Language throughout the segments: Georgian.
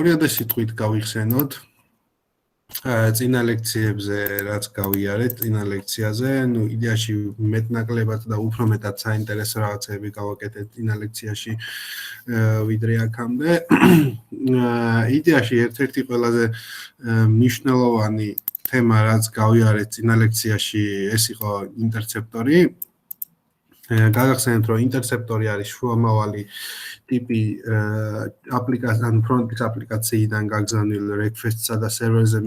ორიოდე სიტყვით გავიხსენოთ წინა ლექციებზე რაც გავიარეთ, წინა ლექციაზე, ნუ იდეაში მეტნაკლებად და უფრო მეტად საინტერესო რაღაცები გავაკეთეთ წინა ლექციაში ვიდრე აქამდე. იდეაში ერთ-ერთი ყველაზე მნიშვნელოვანი თემა რაც გავიარეთ წინა ლექციაში, ეს იყო ინტერცეპტორი. გაგახსენებთ, რომ ინტერცეპტორი არის შუამავალი ტიპი აპლიკაცია, ფრონტის აპლიკაციიდან გაგზავნილ request-სა და სერვერზე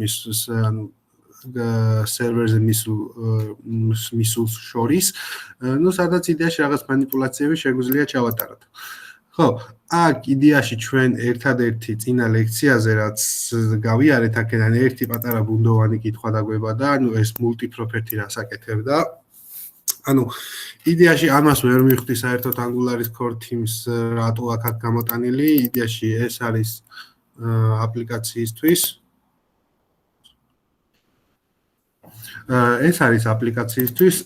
მისულს შორის, ნუ სადაც იდეაში რაღაც მანიპულაციები შეგვიძლია ჩავატაროთ. ხო, აქ იდეაში ჩვენ ერთადერთი წინა ლექციაზე რაც გავიარეთ, აქედან ერთი პატარა ბუნდოვანი კითხვა დაგვებადა, ანუ ეს multi-property რას აკეთებდა. ანუ იდეაში ამას ვერ მივხვდი საერთოდ Angular-ის core themes რატო აქ გამოტანილი, იდეაში ეს არის აპლიკაციისთვის. ეს არის აპლიკაციისთვის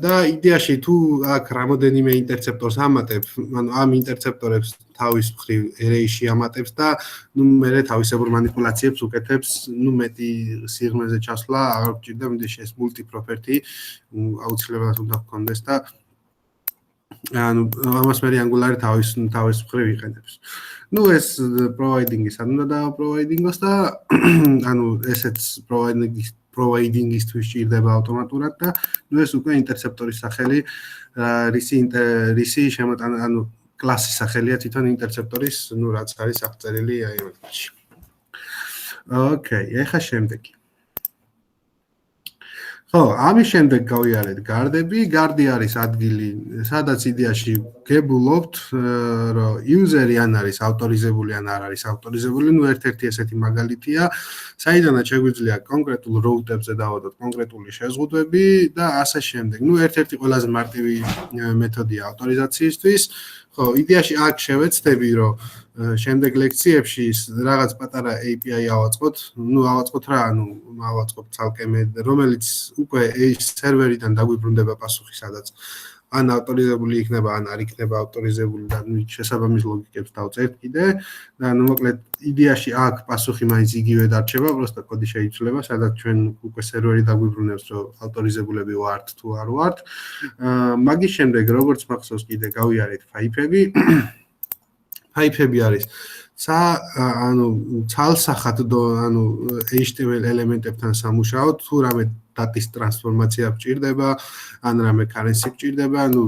და იდეაში თუ აქ რამოდენიმე ინტერცეპტორს ამატებ, ანუ ამ ინტერცეპტორებს თავის მხრივ array-ში ამატებს და ნუ მერე თავისებურ მანიპულაციებს უკეთებს, ნუ მეტი სიღრმეზე ჩასვლა აღარ გჭირდა, მინდა ეს multi-property აუცილებლად უნდა გქონდეს და ანუ ამას მე Angular-ი თავის მხრივ იყენებს. ნუ ეს providing-ის არ უნდა providing-ოს და ანუ ესეც providing-ისთვის ჭირდება ავტომატურად და ნუ ეს უკვე ინტერცეპტორის სახელი რისი შემოტანა, ანუ კლასის სახელია თვითონ ინტერცეპტორის, ნუ რაც არის აღწერილი აი ამაში. ოკეი, ეხლა შემდეგი. ხო, ამის შემდეგ გავიარეთ გარდები. გარდი არის ადგილი, სადაც იდეაში გებულობთ, რომ user-ი ან არის ავტორიზებული, ან არ არის ავტორიზებული. ნუ ერთ-ერთი ესეთი მაგალითია, საიდანაც შეგვიძლია კონკრეტულ route-ებზე დავადოთ კონკრეტული შეზღუდვები და ასე შემდეგ. ნუ ერთ-ერთი ყველაზე მარტივი მეთოდია ავტორიზაციისთვის. ხო, იდეაში აქ შევეცდები, რომ შემდეგ ლექციებში რაღაც პატარა API ავაწყოთ, ნუ ავაწყოთ რა, ანუ ავაწყოთ ცალკე მე, რომელიც უკვე სერვერიდან დაგვიბრუნდება პასუხი, სადაც ან ავტორიზებული იქნება, ან არ იქნება ავტორიზებული და ნუ შესაბამის ლოგიკებს დავწერთ კიდე და ნუ მოკლედ იდეაში აქ პასუხი მაინც იგივე დარჩება, просто კოდი შეიცვლება, სადაც ჩვენ უკვე სერვერი დაგვიბრუნებს, რომ ავტორიზებულები ვართ თუ არ ვართ. მაგის შემდეგ როგორც მახსოვს კიდე გავიარეთ ფაიფები. ფაიფები არის ანუ ცალსახად ანუ HTML ელემენტებთან სამუშაოდ, თუ რამე დატის ტრანსფორმაცია გჭირდება, ან რამე currency გჭირდება, ანუ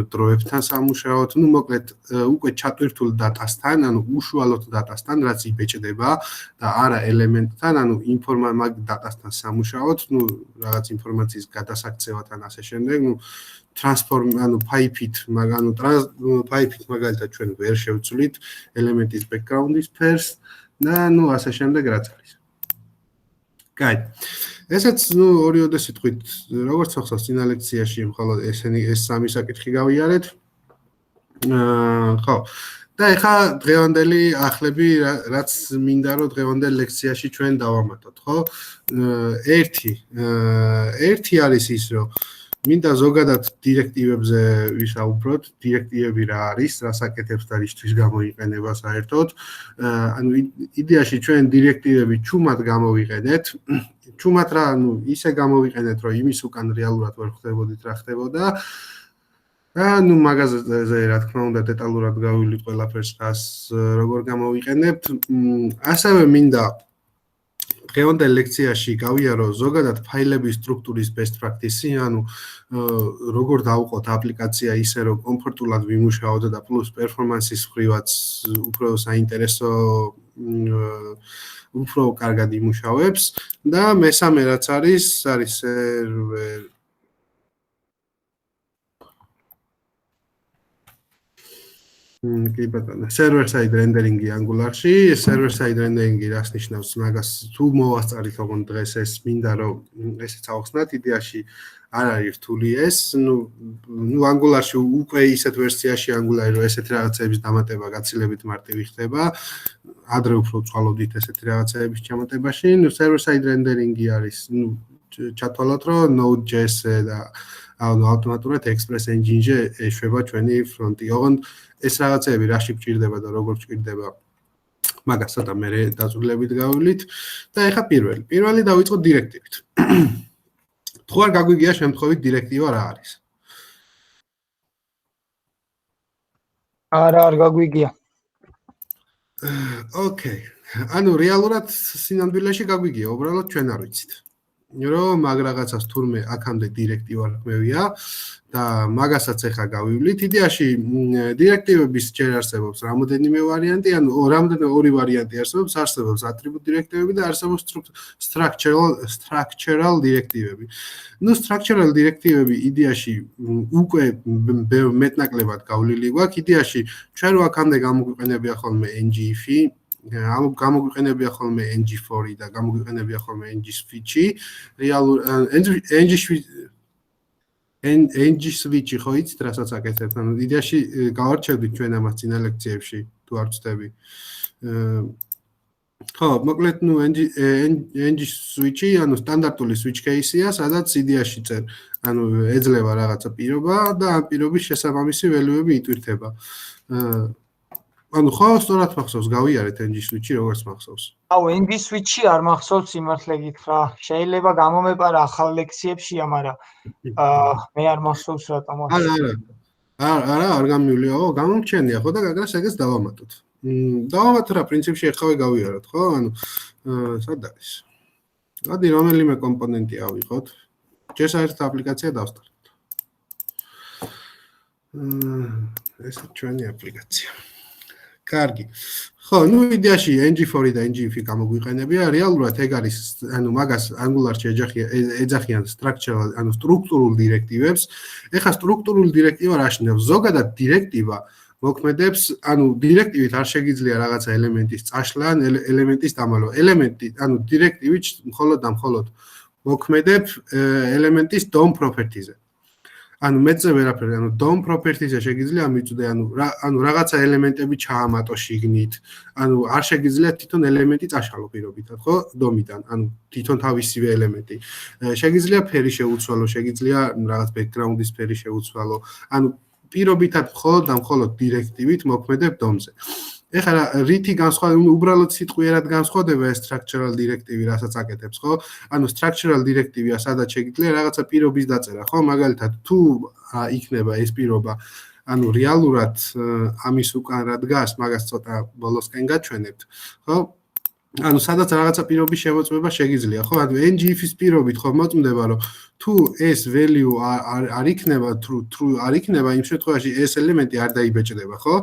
დროებთან სამუშაოდ, ნუ მოკლედ უკვე ჩატვირთულ დატასთან, ანუ უშუალოდ დატასთან, რაც იბეჭდება და არა ელემენტთან, ანუ მაგ დატასთან სამუშაოდ, ნუ რაღაც ინფორმაციის გადასაქცევად ან ასე შემდეგ, ნუ ანუ ფაიფით, ანუ ფაიფით მაგალითად ჩვენ ვერ შევცვლით ელემენტის background-ის ფერს და ნუ ასე შემდეგ რაც არის. კაი. ესეც ნუ ორიოდე სიტყვით, როგორც ახსოვს წინა ლექციაში მხოლოდ ეს სამი საკითხი გავიარეთ. ხო. და ეხლა დღევანდელი ახლები რაც მინდა რომ დღევანდელ ლექციაში ჩვენ დავამატოთ, ხო? ერთი არის ის, რომ მინდა ზოგადად დირექტივებზე ვისაუბროთ, დირექტივები რა არის, რას აკეთებს და რისთვის გამოიყენება საერთოდ. ანუ იდეაში ჩვენ დირექტივები ჩუმად გამოვიყენეთ. ჩუმად რა, ანუ ისე გამოვიყენეთ, რომ იმის უკან რეალურად ვერ ხვდებოდით რა ხდებოდა. ანუ მაგაზე რა თქმა უნდა დეტალურად გავივლით ყველაფერს, რას როგორ გამოვიყენებთ. ასევე მინდა დღევანდელ ლექციაში გავიარო ზოგადად ფაილების სტრუქტურის best practice-ი, ანუ როგორ დავუყოთ აპლიკაცია ისე, რომ კომფორტულად ვიმუშაოთ და პლუს პერფორმანსის მხრივაც უფრო საინტერესო, უფრო კარგად იმუშავებს და მესამე რაც არის სერვერ კი ბატონო, server-side rendering-ი Angular-ში, server-side rendering-ი რას ნიშნავს, მაგას თუ მოვასწარით ოღონდ დღეს ეს მინდა რომ ესეც ავხსნათ, იდეაში არ არის რთული ეს, ნუ Angular-ში უკვე ისეთ ვერსიაში Angular-ი რომ ესეთი რაღაცების დამატება გაცილებით მარტივი ხდება, ადრე უფრო ვწყალობდით ესეთი რაღაცების ჩამატებაში, ნუ server-side rendering-ი არის, ნუ ჩათვალოთ რომ Node.js-ზე და ანუ ავტომატურად Express Engine-ზე ეშვება ჩვენი ფრონტი. ოღონდ ეს რაღაცები რაში გჭირდება და როგორ გჭირდება მაგას ცოტა მე დაწვრილებით გავივლით და ეხა პირველი დავიწყოთ დირექტივით. თუ არ გაგვიგია შემთხვევით დირექტივა რა არის? არა, არ გაგვიგია. ოკეი. ანუ რეალურად სინამდვილეში გაგვიგია, უბრალოდ ჩვენ არ ვიცით. რომ მაგ რაღაცას თურმე აქამდე დირექტივა რქმევია და მაგასაც ეხა გავივლით. იდეაში დირექტივების ჯერ არსებობს რამოდენიმე ვარიანტი, ანუ ორი ვარიანტი არსებობს, არსებობს atribute დირექტივები და არსებობს structural დირექტივები. ნუ structural დირექტივები იდეაში უკვე მეტნაკლებად გავლილი გვაქვს. იდეაში ჩვენ რო აქამდე გამოგვიყენებია ხოლმე ngIf-ი გამოგვიყენებია ხოლმე ng4 და გამოგვიყენებია ხოლმე ng-switch-ი რეალურ ng-switch-ი ხო იცით რასაც აკეთებთ? ანუ იდეაში გავარჩევდით ჩვენ ამას წინა ლექციებში თუ არ ვცდები. ხო, მოკლედ ნუ ng-switch-ი, ანუ სტანდარტული switch case-ია, სადაც იდეაში წერ, ანუ ეძლევა რაღაცა პირობა და ამ პირობის შესაბამისი value-ები იტვირთება. ანუ ხო, სწორად მახსოვს, გავიარეთ ng-switch-ი, როგორც მახსოვს. აუ, ng-switch-ი არ მახსოვს სიმართლე გითხრა. შეიძლება გამომეპარა ახალ ლექციებშია, მაგრამ მე არ მახსოვს რატომ. არა, არ გამივლია, გამომჩენია, ხო და გაგრას ეგეც დავამატოთ. დავამატოთ რა, პრინციპში ეხავე გავიაროთ, ხო? ანუ სად არის? გადი რომელიმე კომპონენტი ავიღოთ. ჯერ საერთოდ აპლიკაცია დავსტარტოთ. ეს ჩვენი აპლიკაცია. კარგი. ხო, ნუ იდეაში ng4 და ngIf-ი გამოგვიყენებია. რეალურად ეგ არის, ანუ მაგას Angular-ში ეძახიან structural, ანუ სტრუქტურულ დირექტივებს. ეხა სტრუქტურულ დირექტივა რა ნიშნავს? ზოგადად დირექტივა მოქმედებს, ანუ დირექტივით არ შეგიძლია რაღაცა ელემენტის წაშლა, ელემენტის დამალვა. ელემენტი, ანუ დირექტივით მხოლოდ და მხოლოდ მოქმედებ ელემენტის DOM property-ზე. ანუ მეწე ვერაფერი, ანუ DOM property-ზე შეგიძლია მიწვდე, ანუ რაღაცა ელემენტები ჩაამატო შიგნით, ანუ არ შეგიძლია თვითონ ელემენტი წაშალო პირობითად, ხო? DOM-იდან, ანუ თვითონ თავისივე ელემენტი. შეგიძლია ფერი შეუცვალო, შეგიძლია რაღაც background-ის ფერი შეუცვალო, ანუ პირობითად მხოლოდ და მხოლოდ დირექტივით მოქმედებ DOM-ზე. ეხლა რითი განსხვავდება, უბრალოდ სიტყვიერად განსხვავდება ეს structural დირექტივი, რასაც აკეთებს, ხო? ანუ structural დირექტივია, სადაც შეგიძლია რაღაცა პირობის დაწერა, ხო? მაგალითად, თუ იქნება ეს პირობა, ანუ რეალურად ამის უკან რა დგას, მაგას ცოტა ბოლოსკენ გაჩვენებთ, ხო? ანუ სადაც რაღაცა პირობის შემოწმება შეგიძლია, ხო? ანუ ngIf-ის პირობით ხო მოწმდება, რომ თუ ეს value არ იქნება, true არ იქნება, იმ შემთხვევაში ეს ელემენტი არ დაიბეჭდება, ხო?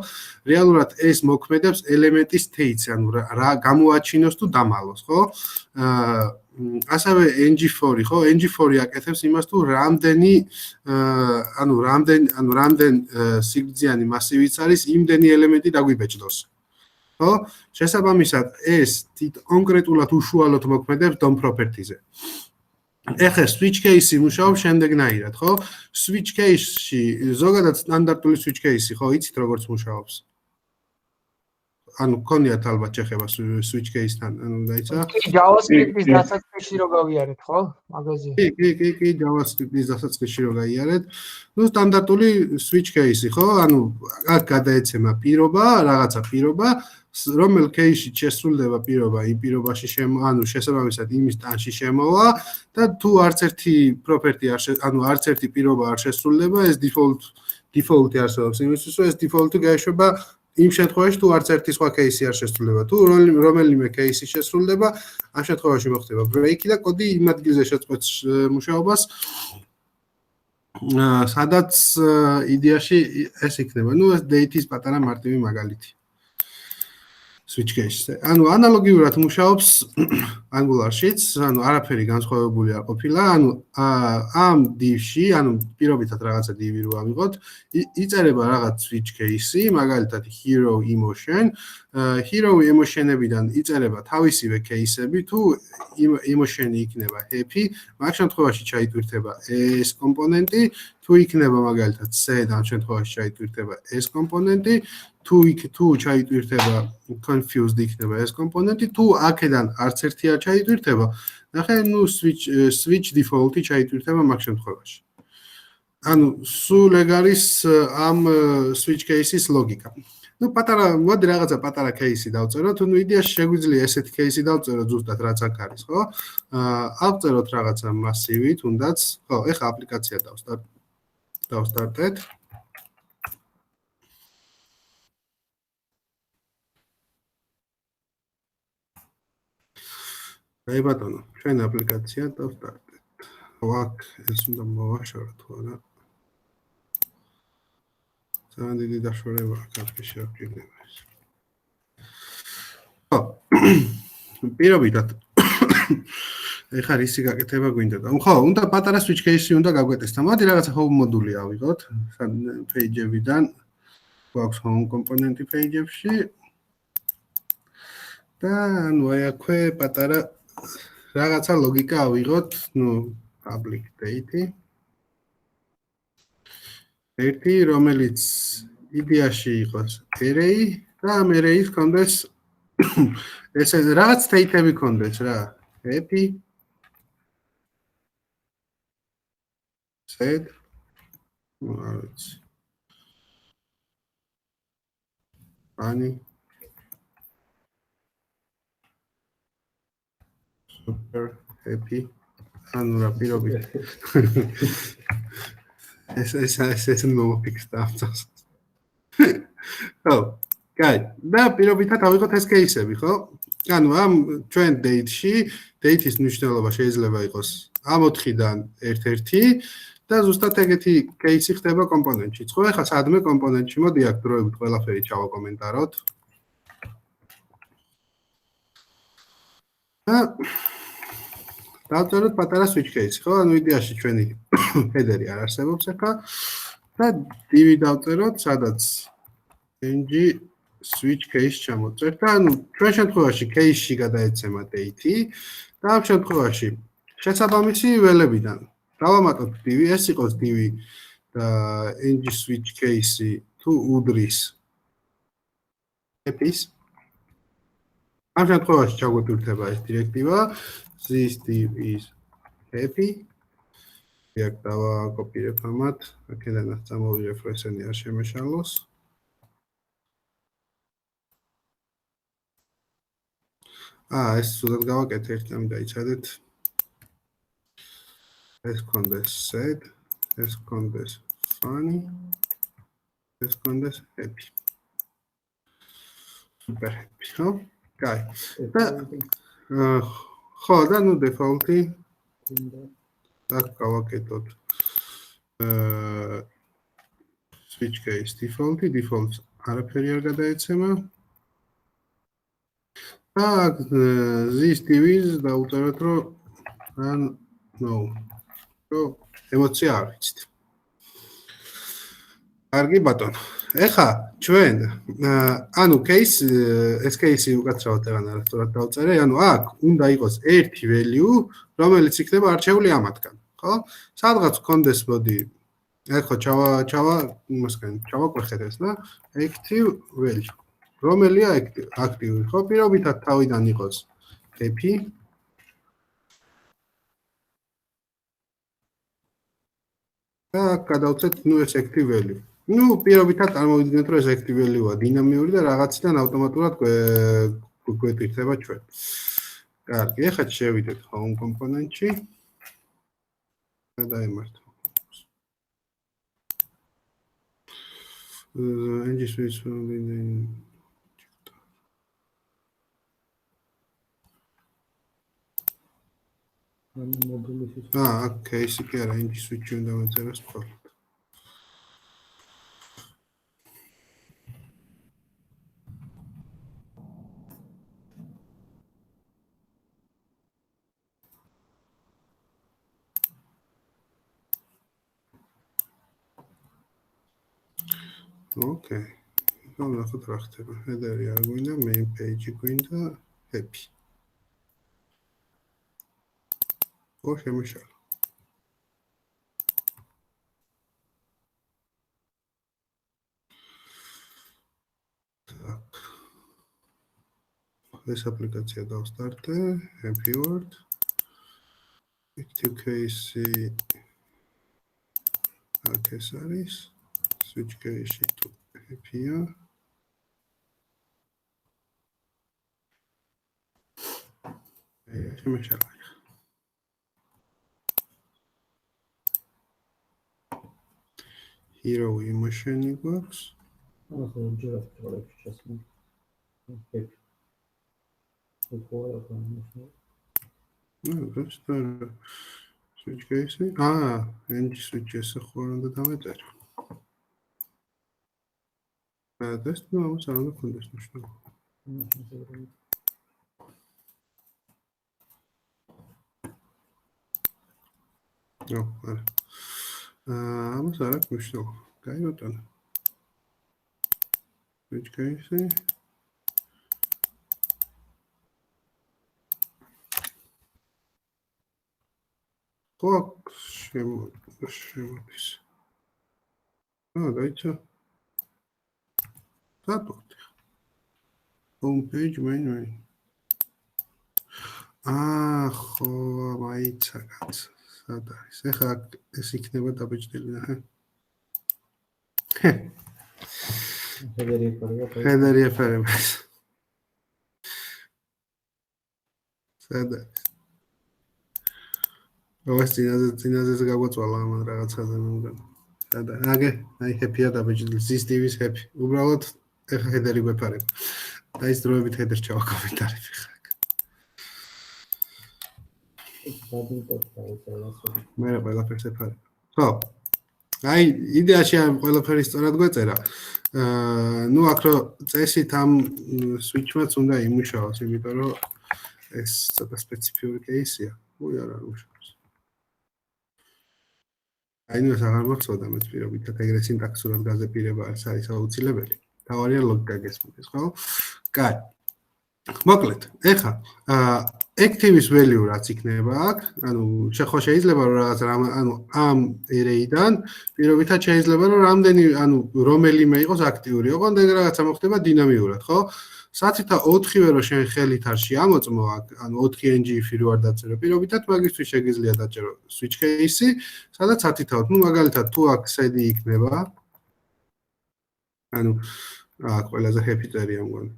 რეალურად ეს მოქმედებს ელემენტის state-ს, ანუ რა გამოაჩინოს თუ დამალოს, ხო? ასევე ng4, ხო? ng4 აკეთებს იმას, თუ რამდენ სიგრძიანი მასივიც არის, იმდენი ელემენტი დაგვიბეჭდოს. ხო? შესაბამისად, ეს კონკრეტულად უშუალოდ მოქმედებს DOM property-ზე. ეხლა switch case-ი მუშაობს შემდეგნაირად, ხო? switch case-ში ზოგადად სტანდარტული switch case-ი, ხო, იცით როგორც მუშაობს? ანუ გქონიათ ალბათ შეხება switch case-თან, ანუ დაიცა? კი, JavaScript-ის დასაწყისში რო გავიარეთ, ხო? მაგაზე. კი, JavaScript-ის დასაწყისში რო გაიარეთ. ნუ სტანდარტული switch case-ი, ხო? ანუ აქ გადაეცემა პირობა, რაღაცა პირობა, რომელ case-ში შესრულდება პირობა, იმ პირობაში ანუ შესაბამისად იმის ტანში შემოვა და თუ არც ერთი property ანუ არც ერთი პირობა არ შესრულდება, ეს default-ი არსებობს იმისთვის, რომ ეს default-ი გაეშვება იმ შემთხვევაში, თუ არც ერთი სხვა case-ი არ შესრულდება. თუ რომელიმე case-ი შესრულდება, ამ შემთხვევაში მოხდება break-ი და კოდი იმ ადგილზე შეწყვეტს მუშაობას, სადაც იდეაში ეს იქნება. ნუ ეს date-ის პატარა მარტივი მაგალითი. switch case-ზე. ანუ ანალოგიურად მუშაობს Angular-შიც, ანუ არაფერი განსხვავებული არ ყოფილა, ანუ ამ div-ში, ანუ პირობითად რაღაცა div-ი რო ავიღოთ, იწერება რაღაც switch case-ი, მაგალითად hero emotion, hero emotion-ებიდან იწერება თავისივე case-ები, თუ emotion-ი იქნება happy, მაგ შემთხვევაში ჩაიტვირთება ეს კომპონენტი, თუ იქნება მაგალითად sad, ამ შემთხვევაში ჩაიტვირთება ეს კომპონენტი, თუ ჩაიტვირთება confused იქნება ეს კომპონენტი, თუ აქედან არც ერთი არ ჩაიტვირთება, ნახე, ნუ switch default-ი ჩაიტვირთება მაგ შემთხვევაში. ანუ სულ ეგ არის ამ switch case-ის ლოგიკა. ნუ მოდი რაღაცა პატარა кейსი დავწეროთ. ნუ იდეაში შეგვიძლია ესეთი кейსი დავწეროთ ზუსტად რაც აქ არის, ხო? ავწეროთ რაღაცა მასივი, თუნდაც, ხო, ეხა აპლიკაცია დავსტარტეთ. აი ბატონო, ჩვენ აპლიკაცია დავსტარტეთ. ხო, აქ ეს უნდა მოვაშოროთ, ხო რა? ძალიან დიდი დაშორება აქ შეგვიძლია ეს. ხო. პირობითად ეხლა რისი გაკეთება გვინდა და ხო, უნდა პატარა switch case-ი უნდა გაგვეტეს და მოდი რაღაცა home მოდული ავიღოთ page-ებიდან. გვაქვს home კომპონენტი page-ებში. და ნუ აი აქვე პატარა რაღაცა ლოგიკა ავიღოთ, ნუ public date-ი. ერთი რომელიც იდეაში იყოს array და ამ array-ის კონდეს ესე რაღაც state-ები კონდეს რა. happy sad funny super happy ანუ რა პირობით ეს მომიფიქრდა ამას. ხო, კაი. და პირობითად ავიღოთ ეს кейსები, ხო? ანუ ამ ჩვენ date-ში, date-ის მნიშვნელობა შეიძლება იყოს ამ 4-დან ერთ-ერთი და ზუსტად ეგეთი кейსი ხდება კომპონენტშიც. ხო, ეხლა სადმე კომპონენტში მოდი აქ დროებით ყველაფერი ჩავაკომენტაროთ. და დავწეროთ პატარა switch case, ხო? ანუ იდეაში ჩვენი header-ი არ არსებობს ახლა და div დავწეროთ, სადაც ng switch case ჩამოწერთ და ანუ ჩვენ შემთხვევაში case-ში გადაეცემა date-ი და ამ შემთხვევაში შესაბამისი ველებიდან დავამატოთ div, ეს იყოს div და ng switch case-ი თუ უდრის happy-ს. ამ შემთხვევაში ჩაგვეთვირთება ეს დირექტივა this div is happy. აქ დავაკოპირებ ამათ, აქედანაც წამოვიღებ, რომ ესენი არ შემეშალოს. ეს სულად გავაკეთე ერთამ დაიცადეთ. ეს კონდეს sad, ეს კონდეს funny, ეს კონდეს happy. Super happy, ხო? კაი. ხო, და ნუ default-ი აქ გავაკეთოთ switch case default-ი, default-ს არაფერი არ გადაეცემა. და this div-ის დავუწეროთ, რომ no. რო ემოცია არ ვიცით. კარგი ბატონო. ეხა ჩვენ ანუ ეს кейსი უკაცრავად ეგან არასწორად დავწერე, ანუ აქ უნდა იყოს ერთი value, რომელიც იქნება არჩეული ამათგან, ხო? სადღაც კონდეს მოდი ეხლა ჩავაკვეხეთ ეს და active value. რომელია აქტიური, ხო? პირობითად თავიდან იყოს happy. და გადავწეთ ნუ ეს active value. ნუ პირობითად წარმოვიდგინეთ, რომ ეს active value-ა დინამიური და რაღაციდან ავტომატურად გვეთვირთება ჩვენ. კარგი, ეხლა შევიდეთ home component-ში. და დაემართო. ng switch case კი არა, ng switch უნდა მეწეროს ხოლმე. Okay. Nu născut rachteba. Header iar guinda, main page guinda, happy. O შემეშალა. Так. ეს აპლიკაცია დავსტარტე, happy word. Active case აქ ეს არის. Switch case to happy-ა. შემეშალა. Hero emotion-ი გვაქვს. ასე ჯერას პროექტი ჩასმო. ოკეი. უყურებ ამას. просто switch case. Engine switch-ს ხო უნდა დავეწერო. ეს ნუ ამას არ უნდა ქონდეს მნიშვნელობა. არა. ამას არ აქვს მნიშვნელობა. კაი ბატონო. switch case. შემოდის. დაიცა. Сатот. Homepage main. ხო, მაიცა კაც. სად არის? ეხლა ეს იქნება დაბეჭდილი, აჰა. ჰედერი ეფერებს. სად არის? წინაზე გაგვაწვალა ამან რაღაცაზე მომგან. სად არის? აგე, აი ჰეპია დაბეჭდილი. ზისტივის ჰეპი. უბრალოდ ეხლა ჰედერი გვეფარებ. და ის დროებით ჰედერ ჩავა კომენტარები ხარ. მე ყველაფერს ეფარებ. ხო. აი იდეაში ამ ყველაფერი სწორად გვეწერა. ნუ აქ რო წესით ამ switch-მაც უნდა იმუშაოს, იმიტომ რომ ეს ცოტა სპეციფიური кейსია. უი არა იმუშაოს. აი ნუ ეს აღარ მახსოვდა მეც პირობითად ეგრე სინტაქსურად გაზეპირება არის აუცილებელი. თავარია ლოგიკა გესმის, ხო? კაი. მოკლედ, ეხლა active-ის value რაც იქნება აქ, ანუ ხო შეიძლება რომ რაღაც ამ array-დან პირობითად შეიძლება რომ რამდენი, ანუ რომელიმე იყოს აქტიური, ოღონდ ეგ რაღაცა მოხდება დინამიურად, ხო? სათითა 4-ვე რო შენ ხელით არ შეამოწმო აქ, ანუ 4 ngif-ი რო არ დაწერო, პირობითად მაგისთვის შეგიძლია დაჭერო switch case-ი, სადაც სათითაოდ, ნუ მაგალითად თუ აქ sed იქნება, ანუ აქ ყველაზე happy წერია მგონი.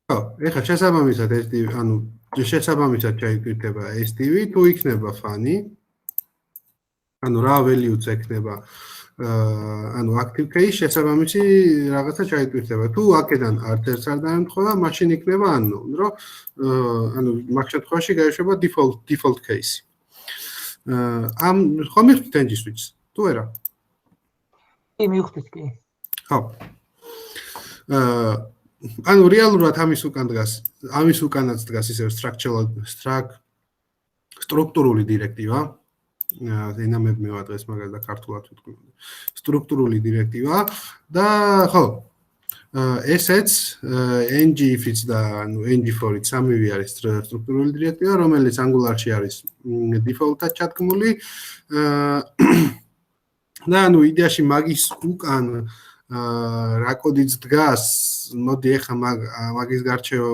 ხო, ეხლა შესაბამისად SDV, ანუ შესაბამისად ჩაიკვირდება SDV, თუ იქნება funny, ანუ რა value-ც ექნება, ანუ active case შესაბამისი რაღაცა ჩაიკვირდება. თუ აქედან არც ერთს არ დაემთხვევა, მაშინ იქნება unknown, რომ ანუ მაგ შემთხვევაში გაიშვება default case. ამ ხომ მივხვდით engine switch-ს? თუ არა? კი, მივხვდით კი. ხო. ანუ რეალურად ამის უკანაც დგას ისევ სტრუქტურული დირექტივა. ენამებ მევადღეს მაგას და ქართულად ვიტყვი. სტრუქტურული დირექტივა და ხო. ესეც ngif-იც და ანუ ng4-იც სამივე არის სტრუქტურული დირექტივა, რომელიც Angular-ში არის default-ად ჩადგმული. და ანუ იდეაში მაგის უკან რა კოდიც დგას, მოდი ეხა მაგის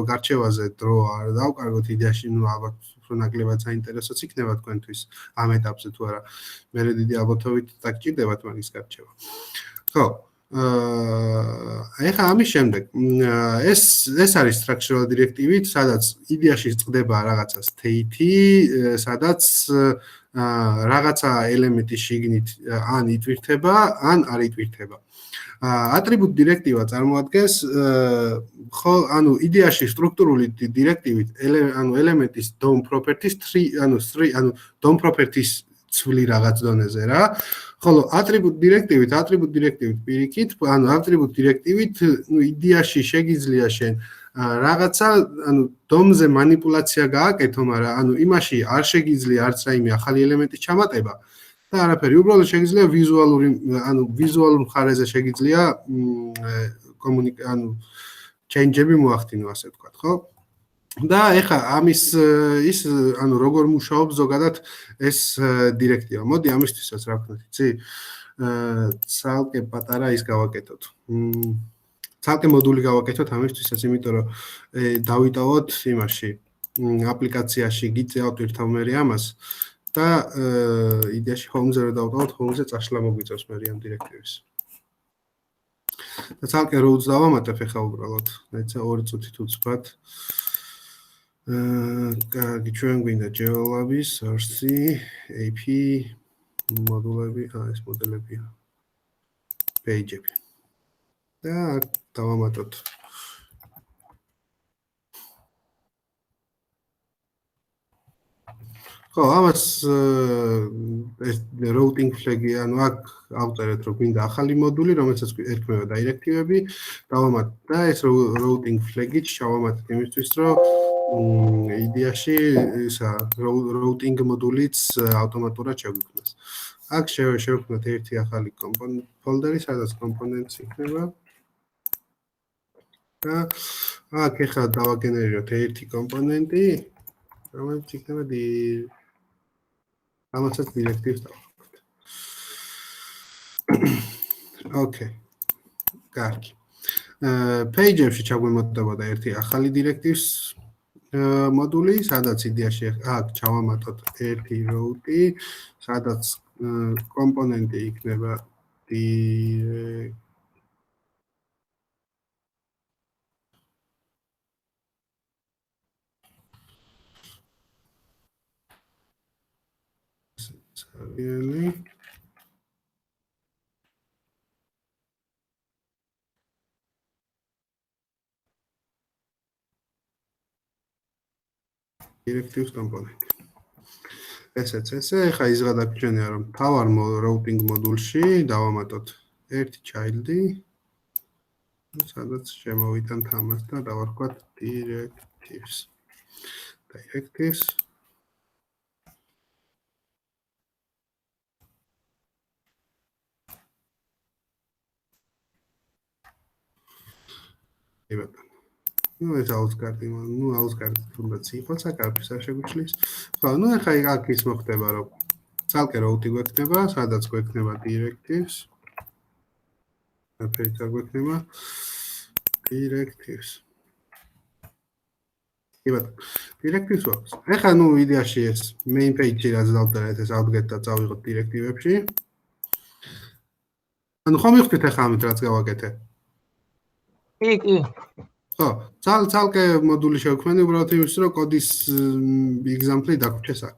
გარჩევაზე დრო არ დავკარგოთ იდეაში, ნუ ალბათ უფრო ნაკლებად საინტერესოც იქნება თქვენთვის ამ ეტაპზე თუ არა. მე დიდი ალბათობით დაგჭირდებათ მაგის გარჩევა. ხო. ეხა ამის შემდეგ ეს არის structural directive-ით, სადაც იდეაში წყდება რაღაცა state-ი, სადაც რაღაცა ელემენტი შიგნით ან იტვირთება, ან არ იტვირთება. Attribute directive წარმოადგენს ხო, ანუ იდეაში სტრუქტურული დირექტივით ანუ ელემენტის DOM properties 3, ანუ DOM properties ცვლი რაღაც დონეზე რა. ხოლო attribute directive-ით პირიქით, ანუ attribute directive-ით, ნუ იდეაში შეგიძლია შენ რაღაცა, ანუ DOM-ზე манипуляცია გააკეთო, მაგრამ ანუ იმაში არ შეგიძლია არც რაიმე ახალი ელემენტის ჩამატება. და არაფერი, უბრალოდ შეგიძლია ვიზუალურ მხარეზე შეგიძლია ანუ change-ები მოახდინო, ასე ვთქვათ, ხო? და ეხა ამის ის ანუ როგორ მუშაობს ზოგადად ეს დირექტივა. მოდი ამისთვისაც რა ვქნათ, იცი? ცალკე პატარა ის გავაკეთოთ. ცალკე მოდული გავაკეთოთ ამისთვისაც, იმიტომ რომ დავიტოვოთ იმაში აპლიკაციაში გიწევთ ერთავ მე ამას. და იდეაში home-ზე რა დავტოვოთ, home-ზე წაშლა მოგვიწევს მე ამ დირექტივის. და ცალკე roads დავამატებ ახლა უბრალოდ. ეცა 2 წუთით უცბად. კარგი, ჩვენ გვინდა GeoLab-ის, RC, AP მოდულები, ეს მოდელებია. Page-ები. და დავამატოთ. ხო, ამას ეს routing flag-ი, ანუ აქ ავწერეთ, რომ გვინდა ახალი მოდული, რომელსაც ერქმევა დირექტივები, დავამატოთ და ეს routing flag-ი ჩავამატეთ იმისთვის, რომ იდეაში ისა routing მოდულიც ავტომატურად შეგვიქმნას. აქ შევქმნათ ერთი ახალი ფოლდერი, სადაც კომპონენტს იქნება. და აქ ახლა დავაგენერიროთ ერთი კომპონენტი, რომელიც იქნება ამასაც დირექტივს დავაყოთ. Okay. კარგი. Page-ებში ჩაგვემოდდებოდა ერთი ახალი დირექტივის მოდული, სადაც იდეაში აქ ჩავამატოთ ერთი route-ი, სადაც კომპონენტი იქნება Really? Directives component. ესეც ესე, ხა ის გადაგჭენია რომ თავარ routing მოდულში დავამატოთ ერთი child-ი, სადაც შემოვიტანთ ამას და დავარქვათ directives. Directives ну ეს აუცკარტი, აუცკარტი თუნდაც იყოს, აკარფის არ შეგვიშლის. ხო, ახლა აქ ის მოხდება, რომ ცალკე route გვექნება, სადაც გვექნება directives. აფერი გვექნება directives. directives გვაქვს. ახლა იდეაში ეს main page-ი რაც დავწერეთ, ეს ავდგეთ და წავიღოთ დირექტივებში. ხომ მივხვდით ახლა ამით რაც გავაკეთე? კი. ხო, ცალკე მოდული შევქმნი უბრალოდ იმის, რომ კოდის example-ი დაგვრჩეს აქ.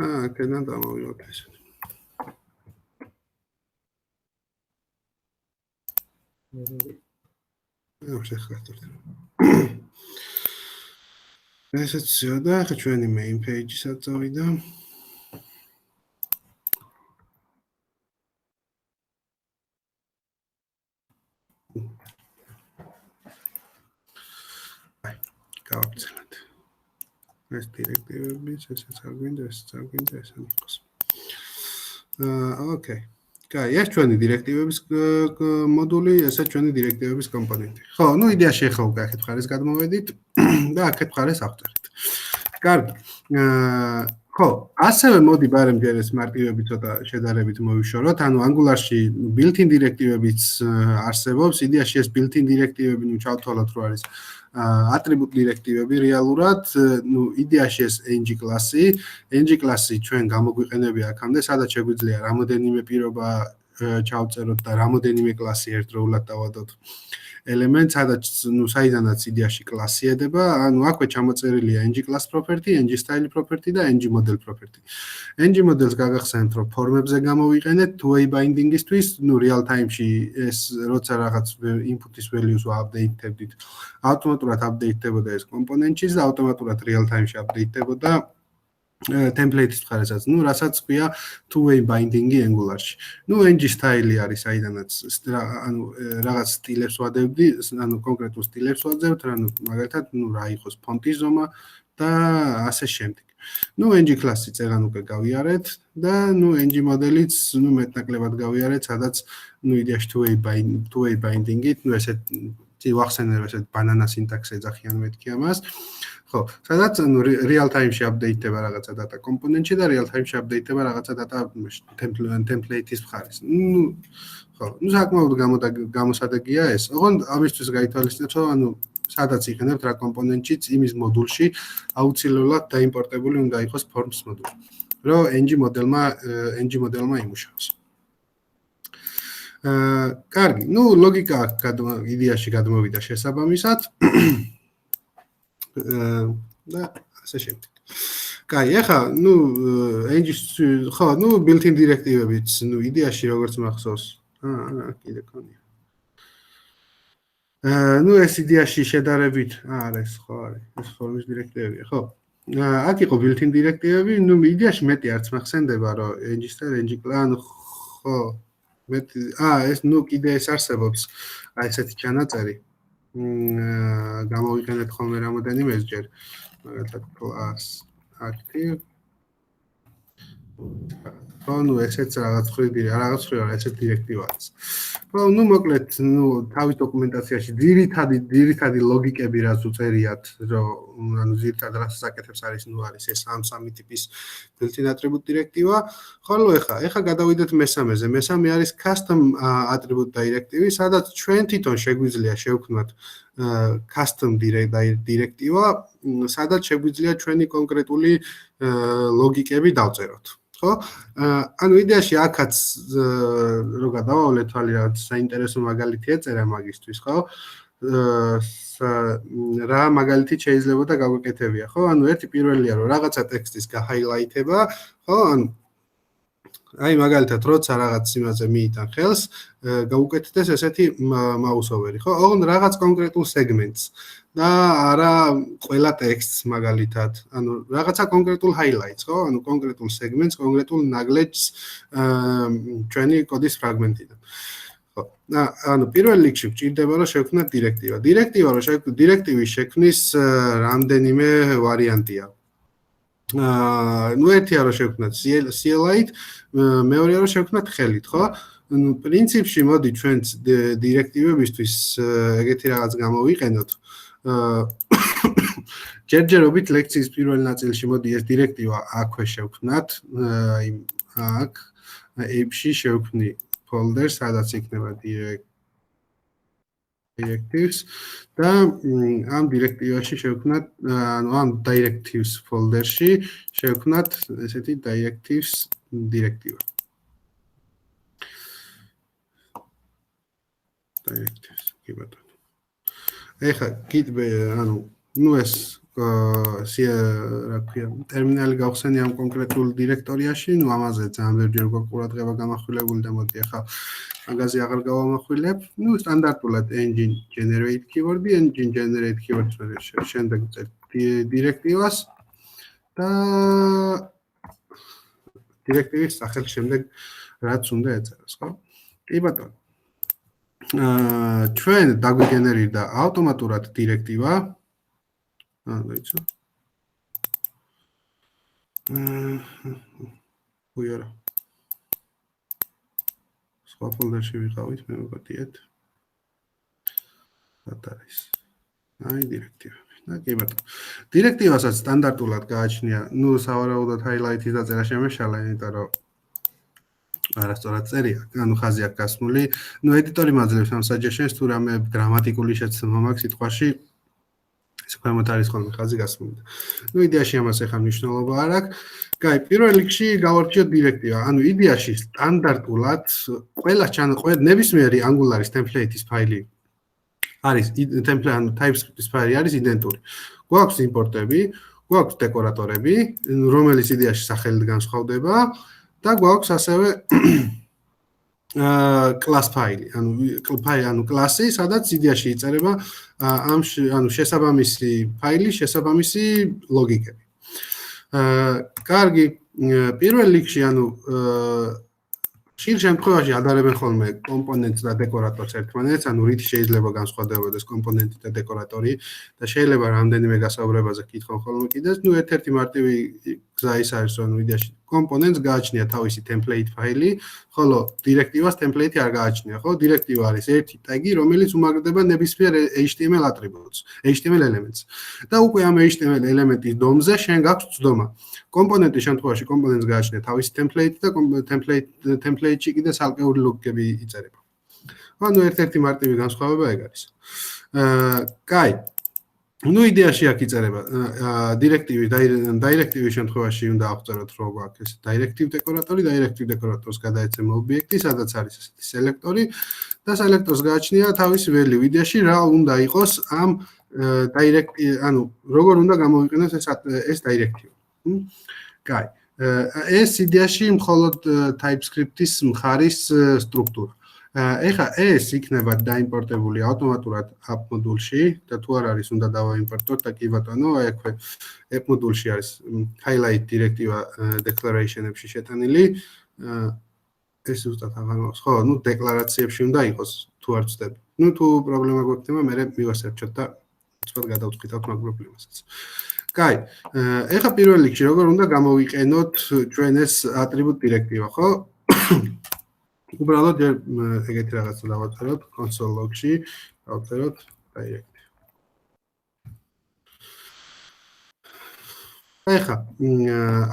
აქედან დამოვიღოთ ეს. ესეც და ახლა ჩვენი main page-ისაც წავიდა. გავაგრძელოთ. ეს დირექტივები, ესეც არ გვინდა, ესეც არ გვინდა, ეს არ იყოს. Okay. კაი, ეს ჩვენი დირექტივების მოდული, ესეც ჩვენი დირექტივების კომპონენტი. ხო, იდეაში ახლა უკვე აქეთ მხარეს გადმოვედით და აქეთ მხარეს ავწერეთ. კარგი. ხო, ასევე მოდი ბარემ ჯერ ეს მარტივები ცოტა შედარებით მოვიშოროთ. ანუ Angular-ში built-in დირექტივებიც არსებობს. იდეაში ეს built-in დირექტივები ჩავთვალოთ, რომ არის atribute დირექტივები რეალურად, იდეაში ეს ng კლასი, ng კლასი ჩვენ გამოგვიყენებია აქამდე, სადაც შეგვიძლია რამოდენიმე პირობა ჩავწეროთ და რამოდენიმე კლასი ერთდროულად დავადოთ element, სადაც საიდანაც იდეაში კლასი ედება, ანუ აქვე ჩამოწერილია ng class property, ng style property და ng model property. ng models გაგახსენებთ, რომ ფორმებზე გამოვიყენეთ two-way binding-ისთვის, real time-ში ეს როცა რაღაც input-ის values update-ებდით, ავტომატურად update-დებოდა ეს კომპონენტში და ავტომატურად real time-ში update-დებოდა template-ის მხარესაც, რასაც ქვია two-way binding-ი Angular-ში. ng style-ი არის საიდანაც, ანუ რაღაც სტილებს ვადებდი, ანუ კონკრეტულ სტილებს ვაძებთ, ანუ მაგალითად, რა იყოს ფონტის ზომა და ასე შემდეგ. ng კლასი წერან უკვე გავიარეთ და ng მოდელიც მეტნაკლებად გავიარეთ, სადაც იდეაში two-way binding-ით, ესეთ ვახსენებ ესეთ banana syntax ეძახიან მეთქი ამას. ხო, სადაც real time-ში update-დება რაღაცა data კომპონენტში და real time-ში update-დება რაღაცა data template-ის მხარეს. ხო, საკმაოდ გამოსადეგია ეს. ოღონდ ამისთვის გაითვალისწინეთ, რომ სადაც იყენებთ რა კომპონენტშიც იმის მოდულში აუცილებლად დაიმპორტებული უნდა იყოს forms მოდული, რომ ng მოდელმა იმუშაოს. კარგი, ლოგიკა იდეაში გადმოვიდა შესაბამისად. და ასე შემდეგ. კაი, ახლა engine ხო, built-in დირექტივებიც, იდეაში როგორც მახსოვს. კიდე კონია. ეს იდეაში შედარებით არა ეს ხო არის, ეს ფორმის დირექტივებია, ხო? აქ იყო built-in დირექტივები, იდეაში მეტი არც მახსენდება, რომ engine და engine plan ხო მეტი ეს კიდე ეს არსებობს, ესეთი ჩანაწერი. გამოვიყენეთ ხოლმე რამოდენიმეჯერ, მაგალითად class active. ხო, ესეც რაღაც ხრი ესეთ დირექტივაა. ხო, მოკლედ, თავის დოკუმენტაციაში ძირითადი ლოგიკები რაც უწერიათ, რომ ძირითად რაც საკეთებს არის არის ეს ამ3 ტიპის built-in attribute დირექტივა. ხოლო ეხა გადავიდეთ მესამეზე. მესამე არის custom attribute დირექტივი, სადაც ჩვენ თვითონ შეგვიძლია შევქმნათ custom დირექტივა, სადაც შეგვიძლია ჩვენი კონკრეტული ლოგიკები დავწეროთ. ხო? ანუ იდეაში აქაც რო გადავავლეთ თვალი რაღაც საინტერესო მაგალითი ეწერა მაგისთვის, ხო? რა მაგალითი შეიძლება და გავაკეთებია, ხო? ანუ ერთი პირველია რომ რაღაცა ტექსტის გაჰაილაითება, ხო? ანუ აი მაგალითად როცა რაღაც იმაზე მიიტან ხელს, გაუკეთდეს ესეთი მაუსოვერი, ხო? ოღონდ რაღაც კონკრეტულ სეგმენტს და არა ყველა ტექსტს მაგალითად, ანუ რაღაცა კონკრეტულ highlights, ხო? ანუ კონკრეტულ სეგმენტს, კონკრეტულ ნაგლეჯს ჩვენი კოდის ფრაგმენტიდან. ხო. ანუ პირველ რიგში გვჭირდება რომ შევქმნათ დირექტივა. დირექტივის შექმნის რამდენიმე ვარიანტია. ერთია რომ შევქმნათ CLI-ით, მეორეა რომ შევქმნათ ხელით, ხო? პრინციპში მოდი ჩვენც დირექტივებისთვის ეგეთი რაღაც გამოვიყენოთ. ჯერჯერობით ლექციის პირველ ნაწილში მოდი ეს დირექტივა აქვე შევქმნათ, აქ app-ში შევქმნი folder, სადაც იქნება directives და ამ დირექტივაში შევქმნათ, ანუ ამ directives folder-ში შევქმნათ ესეთი directives დირექტივა. directives, კი ბატონო. ეხლა კიდე ეს რა ქვია, ტერმინალი გავხსენი ამ კონკრეტულ დირექტორიაში, ამაზე ძალიან ბევრჯერ ყურადღება გამახვილებული და მოდი ახლა მაგაზე აღარ გავამახვილებ. სტანდარტულად engine generate keyword-ი, engine generate keyword-ს შემდეგ დირექტივას და დირექტივის სახელი შემდეგ რაც უნდა ეწეროს, ხო? კი ბატონო. ჩვენ დაგვიგენერირდა ავტომატურად დირექტივა. დაიწყო. უიარა. სხვა ფოლდერში ვიყავით, მე მოგდიეთ. რა არის? აი დირექტივები. და კი ბატონო. დირექტივასაც სტანდარტულად გააჩნია, სავარაუდოდ highlight-ის დაწერა შემეშალა, იმიტომ რომ არასწორად წერია, ანუ ხაზი აქვს გასმული. ედიტორი მაძლევს ამ suggestions თუ რამე გრამატიკული შეცდომა მაქვს სიტყვაში, ეს ქვემოთ არის ხოლმე ხაზი გასმული. იდეაში ამას ეხა მნიშვნელობა არ აქვს. კაი, პირველ რიგში გავარჩიოთ დირექტივა. ანუ იდეაში სტანდარტულად ყველა ნებისმიერი Angular-ის template-ის ფაილი არის template, TypeScript-ის ფაილი არის იდენტური. გვაქვს იმპორტები, გვაქვს დეკორატორები, რომელიც იდეაში სახელით განსხვავდება. და გვაქვს ასევე class ფაილი, ანუ კლასი, სადაც იდეაში იწერება შესაბამისი ფაილი, შესაბამისი ლოგიკები. კარგი, პირველ რიგში, ხშირ შემთხვევაში ადარებენ ხოლმე კომპონენტს და დეკორატორს ერთმანეთს, რით შეიძლება განსხვავდებოდეს კომპონენტი და დეკორატორი და შეიძლება რამდენიმე გასაუბრებაზე კითხონ ხოლმე კიდეც. ერთ-ერთი მარტივი გზა ის არის, რომ იდეაში კომპონენტს გააჩნია თავისი template ფაილი, ხოლო დირექტივას template არ გააჩნია, ხო? დირექტივა არის ერთი ტაგი, რომელიც უმაგრდება ნებისმიერ HTML atributes, HTML elements. და უკვე ამ HTML ელემენტის დომზე შენ გაქვს ცდომა. კომპონენტის შემთხვევაში კომპონენტს გააჩნია თავისი template და template-ში კიდე ცალკეული ლოგიკები იწერება. ერთ-ერთი მარტივი განსხვავება ეგ არის. კაი. ნუ იდეაში აქ იწერება დირექტივის შემთხვევაში უნდა აღწეროთ რომ გვაქვს ეს დირექტივ დეკორატორს გადაეცემა ობიექტი, სადაც არის ესეთი სელექტორი და სელექტორს გააჩნია თავისი value. იდეაში რა უნდა იყოს ამ ანუ როგორ უნდა გამოვიყენოს ეს დირექტივა. კაი. ეს იდეაში მხოლოდ TypeScript-ის მხარის სტრუქტურა. ეხა ეს იქნება დაიმპორტებული ავტომატურად app მოდულში და თუ არ არის უნდა დავაიმპორტოთ და კი ბატონო აი აქვე app მოდულში არის highlight დირექტივა declaration-ებში შეტანილი ეს ზუსტად აღარ მაქვს ხო ნუ დეკლარაციებში უნდა იყოს თუ არ ვწდები ნუ თუ პრობლემა გვექნება მე მივასერჩოთ და ცოტა გადავწყვიტავთ მაგ პრობლემასაც კაი ეხა პირველ რიგში როგორ უნდა გამოვიყენოთ ჩვენ ეს atribute დირექტივა ხო უბრალოდ ეგეთი რაღაცა დავაწეროთ console log-ში, დავაწეროთ direct. ეხა,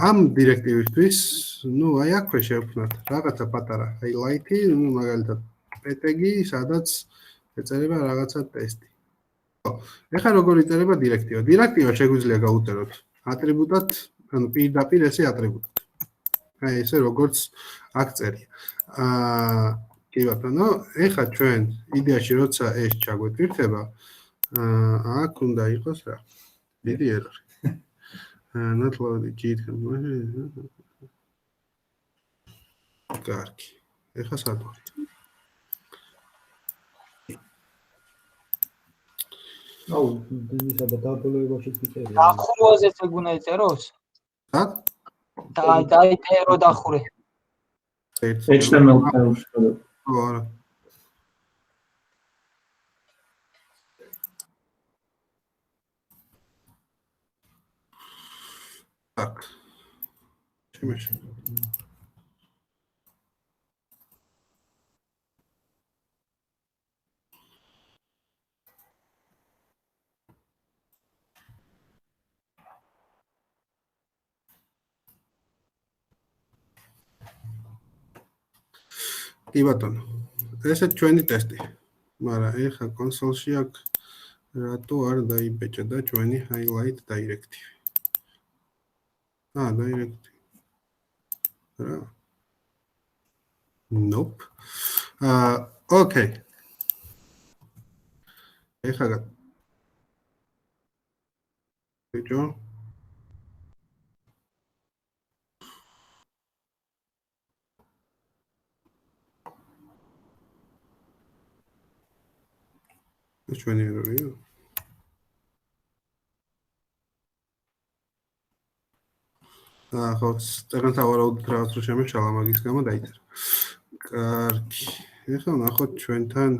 ამ დირექტივისთვის, ნუ აი აქვე შევქმნათ რაღაცა პატარა highlight-ი, ნუ მაგალითად ptg, სადაც ეწერება რაღაცა ტესტი. ხო, ეხა როგორ იწერება დირექტივა? დირექტივა შეგვიძლია გავუწეროთ ატრიბუტად, ანუ პირდაპირ ესე ატრიბუტად. აი ესე როგორც აქ წერია. კი ბატონო, ეხა ჩვენ იდეაში როცა ეს ჩაგვეთვირთება, აქ უნდა იყოს რა? დიდი error. Not loaded JIT. კარგი. ეხა სად ვართ? აუ, ისა და დაბოლოებაში გიწერია. დახურვაზეც ეგ უნდა იწეროს? სად? დაიტერო დახურე. HTML ფაილში. ხო, არა. Так. შემეშ. კი ბატონო. ესე ჩვენი ტესტი. მაგრამ ეხა კონსოლში აქ რატო არ დაიბეჭდა და ჩვენი highlight directive. Directive. რა? Nope. Okay. ეხა ბიჭო ეს ჩვენი ერორია. ხო, წერანთა ვარაუდით რაღაც რო შემეშალა მაგის გამო დაიწერა. კარგი. ეხლა ნახოთ ჩვენთან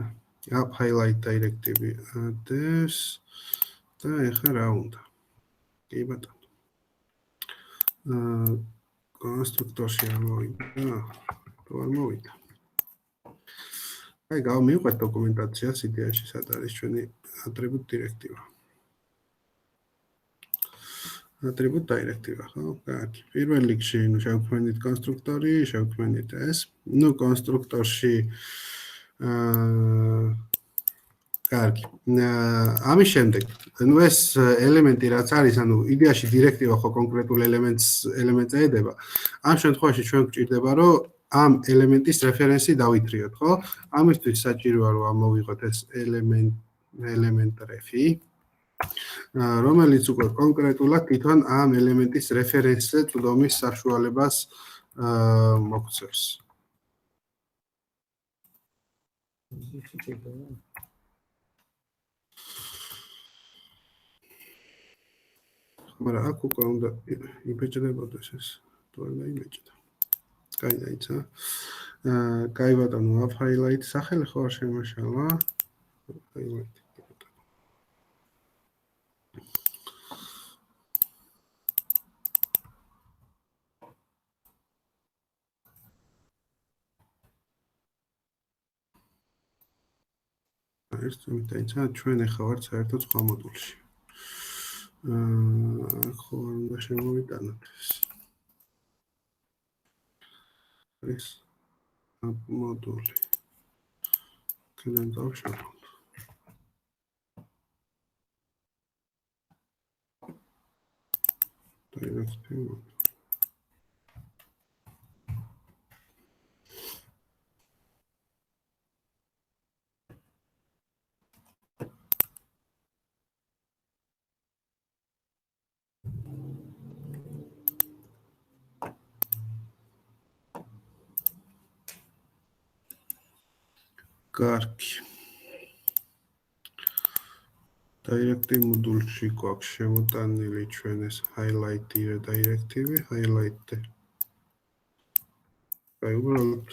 app highlight directive address და ეხლა რა უნდა? კი ბატონო. კონსტრუქტორში არ მოვიდა. თუ არ მოვიდა. აი გავმივყვეთ დოკუმენტაციას იდეაში სად არის ჩვენი atribute დირექტივა. atribute დირექტივა, ხო? კარგი. პირველ რიგში შევქმნით კონსტრუქტორი, შევქმნით ეს. ნუ კონსტრუქტორში კარგი. ამის შემდეგ, ნუ ეს ელემენტი რაც არის, ანუ იდეაში დირექტივა ხო კონკრეტულ ელემენტს ედება. ამ შემთხვევაში ჩვენ გვჭირდება, რომ ამ ელემენტის რეფერენსი დავითრიოთ, ხო? ამისთვის საჭიროა რომ ამოვიღოთ ეს element refi, რომელიც უკვე კონკრეტულად თვითონ ამ ელემენტის რეფერენსზე წვდომის საშუალებას მოგცევს. მაგრამ აქ უკვე უნდა იბეჭდებოდეს ეს, თუ არ დაიბეჭდა. კაი დაიცა. კაი ბატონო, app highlight სახელი ხო არ შემაშალა? highlight. ეს დაიცა, ჩვენ ახლა ვართ საერთოდ სხვა მოდულში. ხო არ უნდა შემოვიტანოთ ეს. ეს app მოდული. კიდევ დავშალოთ. Directive. კარგი. Directive მოდულში გვაქვს შემოტანილი ჩვენ ეს highlight-ი directive, highlight-ი. აი უბრალოდ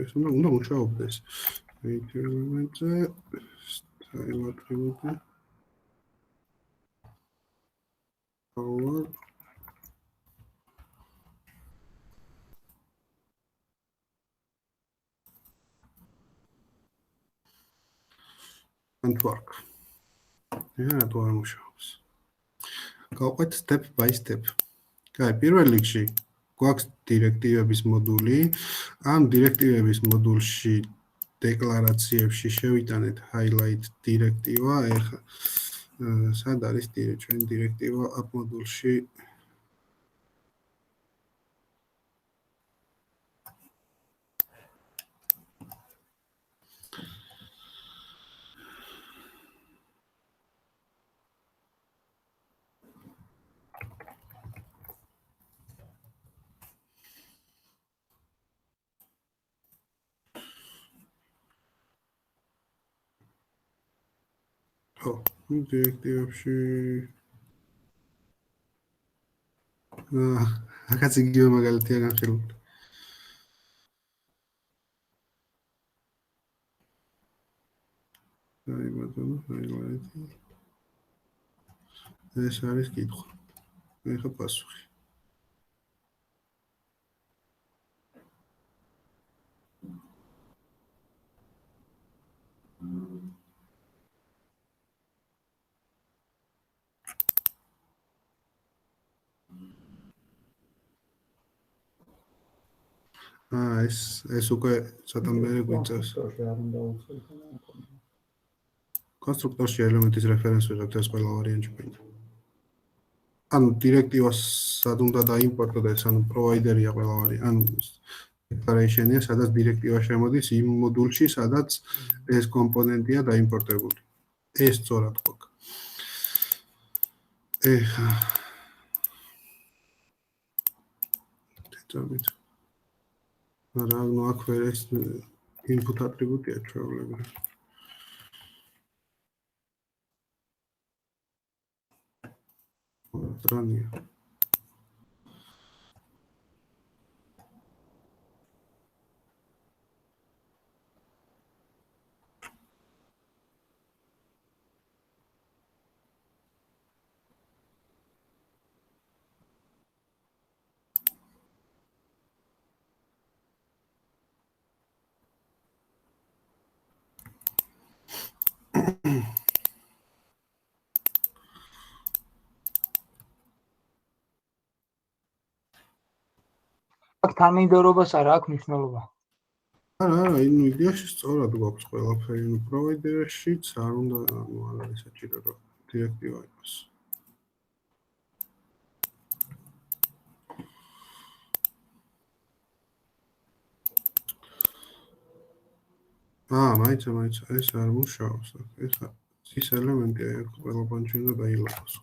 ეს უნდა მუშაობდეს. Element-ზე style attribute-ი. Power. And work. რატო არ მუშაობს? გავყვეთ step by step. კაი, პირველ რიგში გვაქვს დირექტივების მოდული. ამ დირექტივების მოდულში დეკლარაციებში შევიტანეთ highlight დირექტივა. ეხლა სად არის ჩვენი დირექტივა app მოდულში? დირექტივებში აკაც იგივე მაგალითია განხილული. აი ბატონო, highlight. ეს არის კითხვა. ეხლა პასუხი. ეს უკვე ცოტა მერე გვიწევს. კონსტრუქტორში ელემენტის რეფერენს ვიღებთ ეს ყველა ვარიანტი გვინდა. ანუ დირექტივას სად უნდა დაიმპორტო და ეს ანუ პროვაიდერია ყველა ვარიანტი. ანუ declaration-ია, სადაც დირექტივა შემოდის იმ მოდულში, სადაც ეს კომპონენტია დაიმპორტებული. ეს სწორად გვაქვს. ეხლა დეტალით რა ნუ აქ ვერ ეს input attribute-ია ჩვეულებრივ. Странно. აქ თანმიმდევრობას არ აქვს მნიშვნელობა. არა, ნუ იდეაში სწორად გვაქვს ყველაფერი, ნუ პროვაიდერშიც არ უნდა, ანუ არ არის საჭირო რომ დირექტივა იყოს. მაინც ეს არ მუშაობს. ეხლა ის ელემენტი აქ ყველა პანჩი უნდა დაილაგოს.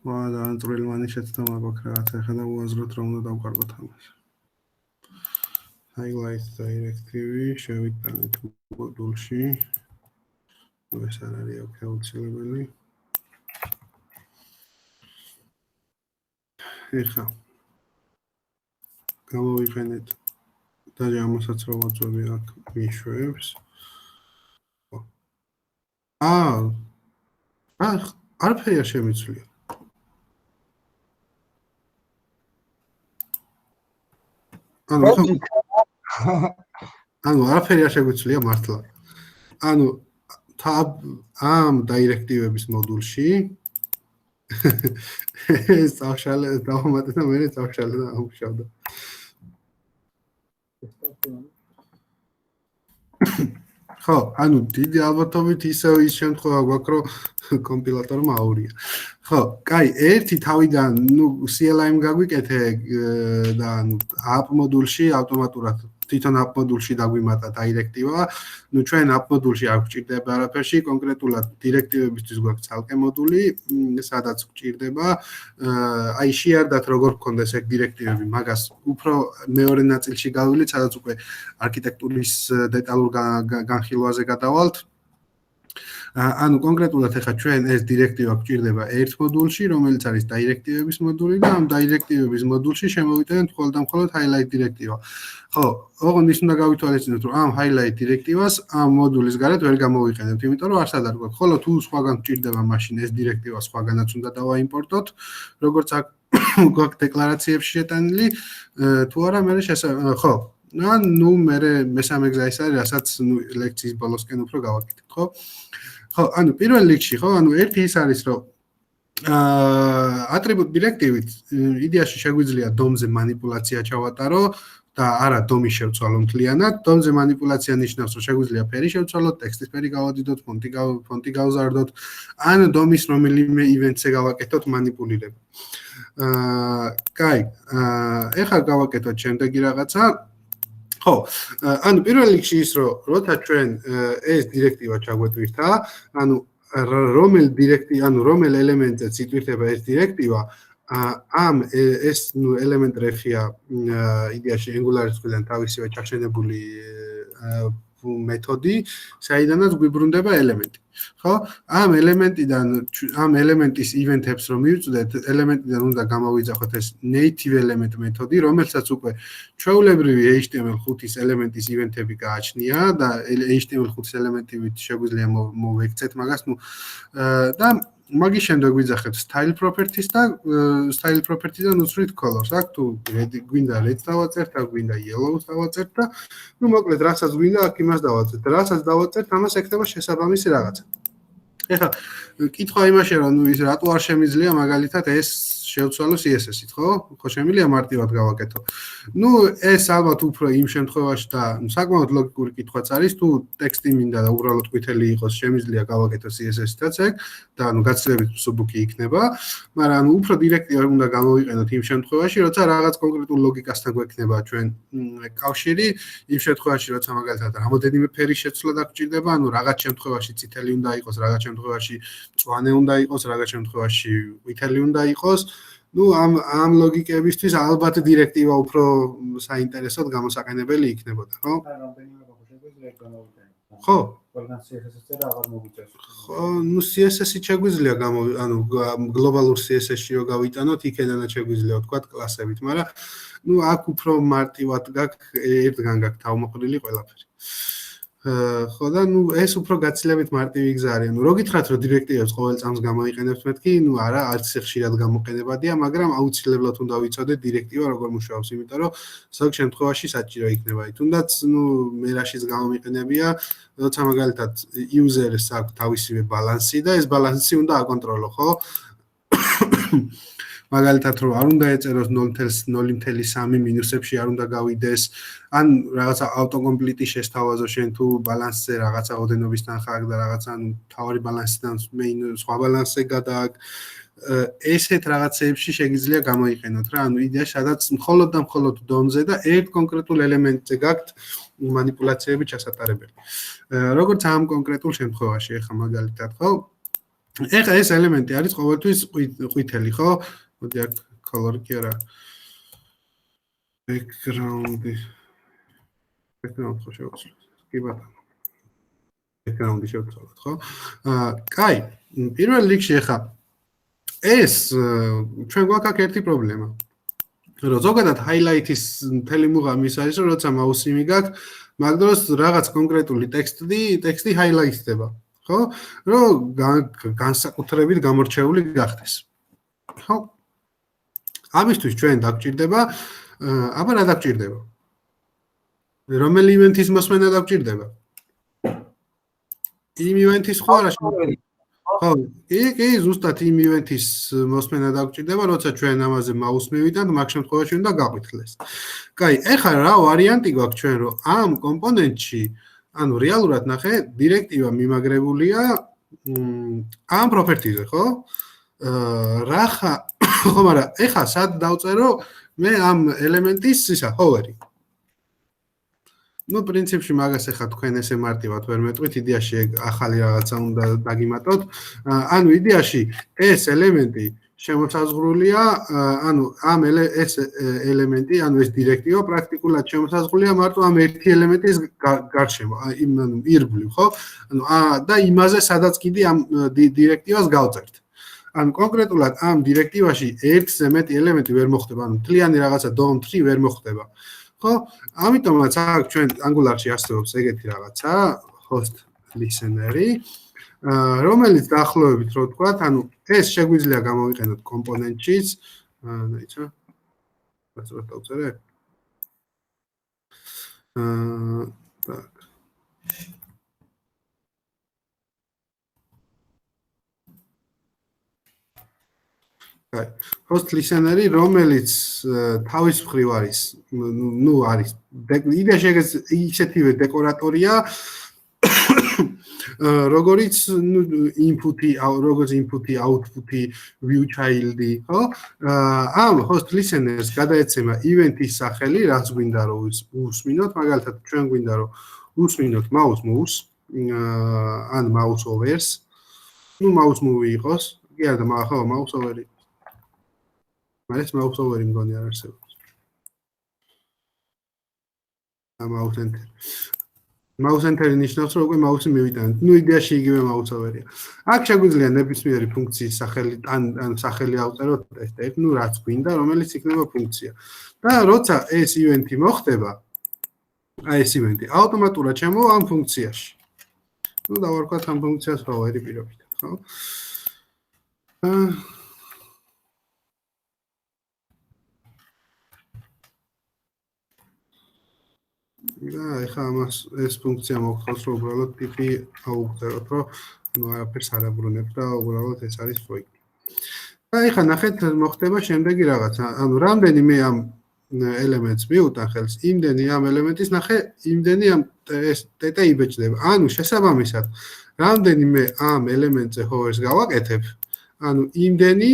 და ანტრილმანი შეცდომა გვაქვს რაღაცა ახლა და უაზროთ რომ უნდა დავკარგოთ ამას. Highlight directive შევიტანეთ მოდულში. ეს არ არის აუცილებელი. ეხლა გამოვიყენეთ და ამასაც რო ვაწვევი აქ მიშვებს. არაფერი არ შემიძლია. ანუ არაფერი არ შეგვიძლია მართლა. ანუ ამ დაირექტივების მოდულში ეს წავშალე დავამატე და მე წავშალე და ამუშავდა. ხო, ანუ დიდი ალბათობით ისევ ის შემთხვევა გვაქვს, რომ კომპილატორმა აურია. ხო, კაი, ერთი თავიდან, CLI-მ გაგვიკეთე და app მოდულში ავტომატურად თვითონ app მოდულში დაგვიმატა დირექტივა. ჩვენ app მოდულში არ გვჭირდება არაფერში, კონკრეტულად დირექტივებისთვის გვაქვს ცალკე მოდული, სადაც გვჭირდება აი შეარდათ როგორ გქონდეს ეგ დირექტივები, მაგას უფრო მეორე ნაწილში გავივლით, სადაც უკვე არქიტექტურის დეტალურ განხილვაზე გადავალთ. ანუ კონკრეტულად ახლა ჩვენ ეს დირექტივა გვჭირდება ერთ მოდულში, რომელიც არის დირექტივების მოდული და ამ დირექტივების მოდულში შემოვიტანეთ მხოლოდ და მხოლოდ highlight დირექტივა. ხო, ოღონდ ის უნდა გავითვალისწინოთ, რომ ამ highlight დირექტივას ამ მოდულის გარეთ ვერ გამოვიყენებთ, იმიტომ რომ არსად არ გვაქვს. ხოლო თუ სხვაგან გვჭირდება მაშინ ეს დირექტივა სხვაგანაც უნდა დავაიმპორტოთ, როგორც აქ გვაქვს დეკლარაციებში შეტანილი, თუ არა მე ხო. მე მესამე გზა ის არის, რასაც ლექციის ბოლოსკენ უფრო გავაკეთებ, ხო? ხო, ანუ პირველ რიგში, ხო, ანუ ერთი ის არის, რომ ატრიბუტ დირექტივით იდეაში შეგვიძლია დომზე манипуляცია ჩავატარო და არა დომის შევცვალო მთლიანად. დომზე манипуляცია ნიშნავს, რომ შეგვიძლია ფერი შევცვალოთ, ტექსტის ფერი გავადიდოთ, ფონტი გავზარდოთ, ან დომის რომელიმე ივენტზე გავაკეთოთ манипуლირება. კაი, ეხლა გავაკეთოთ შემდეგი რაღაცა. ხო, ანუ პირველ რიგში ის, რომ როცა ჩვენ ეს დირექტივა ჩაგვეტვირთა, ანუ რომელ ელემენტზეც იტვირთება ეს დირექტივა, ამ ეს ელემენტ refია იდეაში Angular-ის მხრიდან თავისივე ჩახშენებული მეთოდი, საიდანაც გვიბრუნდება ელემენტი. ხო? ამ ელემენტის ივენთებს რომ მივწვდეთ, ელემენტიდან უნდა გამოვიძახოთ ეს native element მეთოდი, რომელსაც უკვე ჩვეულებრივი HTML5-ის ელემენტის ივენთები გააჩნია და HTML5-ის ელემენტივით შეგვიძლია მოვექცეთ მაგას, და მაგის შემდეგ ვიძახეთ style properties და style properties-დან უცვლით colors. აქ თუ გვინდა red დავაწერთ, აქ გვინდა yellow დავაწერთ და მოკლედ რასაც გვინდა აქ იმას დავაწერთ. რასაც დავაწერთ, ამას ექნება შესაბამისი რაღაცა. ეხლა კითხვა იმაშია, რომ ის რატო არ შემიძლია მაგალითად ეს შევცვალო CSS-ით, ხო? ხო შემიძლია მარტივად გავაკეთო. ეს ალბათ უფრო იმ შემთხვევაში და საკმაოდ ლოგიკური კითხვაც არის, თუ ტექსტი მინდა და უბრალოდ ყვითელი იყოს, შემიძლია გავაკეთო CSS-ით ეგ და გაცილებით მსუბუქი იქნება, მაგრამ უფრო დირექტივად უნდა გამოვიყენოთ იმ შემთხვევაში, როცა რაღაც კონკრეტულ ლოგიკასთან გვექნება ჩვენ კავშირი, იმ შემთხვევაში, როცა მაგალითად რამოდენიმე ფერის შეცვლა დაგჭირდება, რაღაც შემთხვევაში წითელი უნდა იყოს, რაღაც შემთხვევაში მწვანე უნდა იყოს, რაღაც შემთხვევაში ყვითელი უნდა იყოს. ამ ლოგიკებისთვის ალბათ დირექტივა უფრო საინტერესოდ გამოსაყენებელი იქნებოდა, ხო? ხო. ყველგან CSS-ზე რა აღარ მოგვიწევს. ხო, CSS-ი შეგვიძლია გლობალურ CSS-ში რო გავიტანოთ, იქედანაც შეგვიძლია ვთქვათ კლასებით, მაგრამ აქ უფრო მარტივად გაქვს ერთგან გაქვს თავმოყრილი ყველაფერი. ხო და ეს უფრო გაცილებით მარტივი გზა არის. რო გითხრათ, რომ დირექტივებს ყოველ წამს გამოიყენებთ მეთქი, არა, არც ხშირად გამოყენებადია, მაგრამ აუცილებლად უნდა ვიცოდეთ დირექტივა როგორ მუშაობს, იმიტომ რომ ზოგ შემთხვევაში საჭირო იქნება. თუნდაც მე რაშიც გამომიყენებია, როცა მაგალითად user-ს აქვს თავისივე ბალანსი და ეს ბალანსი უნდა აკონტროლო, ხო? მაგალითად რომ არ უნდა ეწეროს 0.3 მინუსებში არ უნდა გავიდეს, ან რაღაცა ავტოკომპლიტი შესთავაზო შენ თუ ბალანსზე რაღაცა ოდენობისთან ხარ და რაღაცა თავარი ბალანსიდან სხვა ბალანსზე გადააკ. ესეთ რაღაცეებში შეგიძლია გამოიყენოთ რა, იდეა სადაც მხოლოდ და მხოლოდ დომზე და ერთ კონკრეტულ ელემენტზე გაქვთ манипуляციები ჩასატარებელი. როგორც ამ კონკრეტულ შემთხვევაში, ეხლა მაგალითად, ხო? ეხლა ეს ელემენტი არის ყოველთვის ყვითელი, ხო? მოდი აქ color კი არა. background ხო შევცვალოთ. კი ბატონო. background-ი შევცვალოთ, ხო? კაი, პირველ რიგში ეხლა ეს ჩვენ გვაქვს აქ ერთი პრობლემა. რომ ზოგადად highlight-ის მთელი მუღამი ის არის, რომ როცა მაუსი მიგაქვს, მაგ დროს რაღაც კონკრეტული ტექსტი highlight-დება, ხო? რომ განსაკუთრებით გამორჩეული გახდეს. ხო? ამისთვის ჩვენ დაგჭირდება, აბა რა დაგჭირდება? რომელი ივენთის მოსმენა დაგჭირდება? იმ ივენთის ხო არა? ხო, კი, ზუსტად იმ ივენთის მოსმენა დაგჭირდება, როცა ჩვენ ამაზე მაუს მივიტანთ, მაგ შემთხვევაში უნდა გაყვითლეს. კაი, ეხლა რა ვარიანტი გვაქვს ჩვენ, რომ ამ კომპონენტში ანუ რეალურად ნახე, დირექტივა მიმაგრებულია ამ პროპერტიზე, ხო? რახა, ხო, მაგრამ ეხა სად დავწერო მე ამ ელემენტის ისა, ჰოვერი. Ну, პრინციპში მაგას ეხა თქვენ ესე მარტივად ვერ მეტყვით, იდეაში ახალი რაღაცა უნდა დაგიმატოთ. ანუ იდეაში ეს ელემენტი შემოსაზღვრულია, ანუ ამ ეს ელემენტი, ანუ ეს დირექტივა პრაქტიკულად შემოსაზღვრულია მარტო ამ ერთი ელემენტის გარშემო, იმ ირგვლივ, ხო? ანუ და იმაზე სადაც კიდე ამ დირექტივას გავწერთ. ანუ კონკრეტულად ამ დირექტივაში ერთზე მეტი ელემენტი ვერ მოხდება, ანუ მთლიანი რაღაცა DOM3 ვერ მოხდება. ხო? ამიტომაც აქ ჩვენ Angular-ში არსებობს ეგეთი რაღაცა, host listener-ი, რომელიც დაახლოებით რო ვთქვათ, ანუ ეს შეგვიძლია გამოვიყენოთ კომპონენტშიც, იცი? რა დავწერე? так. host listener-ი, რომელიც თავის მხრივ არის, ну, არის იდეაში ისეთივე დეკორატორია, როგორც input-ი, როგორც input-ი, output-ი, view child-ი, ხო? ამ host listener-ს გადაეცემა event-ის სახელი, რაც გვინდა რომ უსმინოთ, მაგალითად ჩვენ გვინდა რომ უსმინოთ mouse moves, ან mouse overs. ну, mouse move იყოს, კი არა, ხო, mouse over-ი. მაგრამ ეს mouse over-ი მგონი არ არსებობს. mouse enter. mouse enter-ი ნიშნავს, რომ უკვე mouse-ი მივიტანეთ. ну, იდეაში იგივე mouse over-ია. აქ შეგვიძლია ნებისმიერი ფუნქციის სახელი ან სახელი ავწეროთ ტესტ, ну, რაც გვინდა, რომელიც იქნება ფუნქცია. და როცა ეს event-ი მოხდება, აი ეს event-ი ავტომატურად შემოვა ამ ფუნქციაში. ну, დავარქვათ ამ ფუნქციას power-ი პირობითად, ხო? და ეხლა ამას ეს ფუნქცია მოგხსოვს, რომ უბრალოდ ტიპი აუგზავნოთ, რომ ну, არაფერს არ აბრუნებ და უბრალოდ ეს არის void. და ეხლა ნახეთ, მოხდება შემდეგი რაღაცა. ანუ რამდენიმე ამ ელემენტს მიუტან ხელს, იმდენი ამ ელემენტის ნახე, იმდენი ამ ეს ტეტა იბეჭდება. ანუ შესაბამისად, რამდენიმე ამ ელემენტზე hover-ს გავაკეთებ, ანუ იმდენი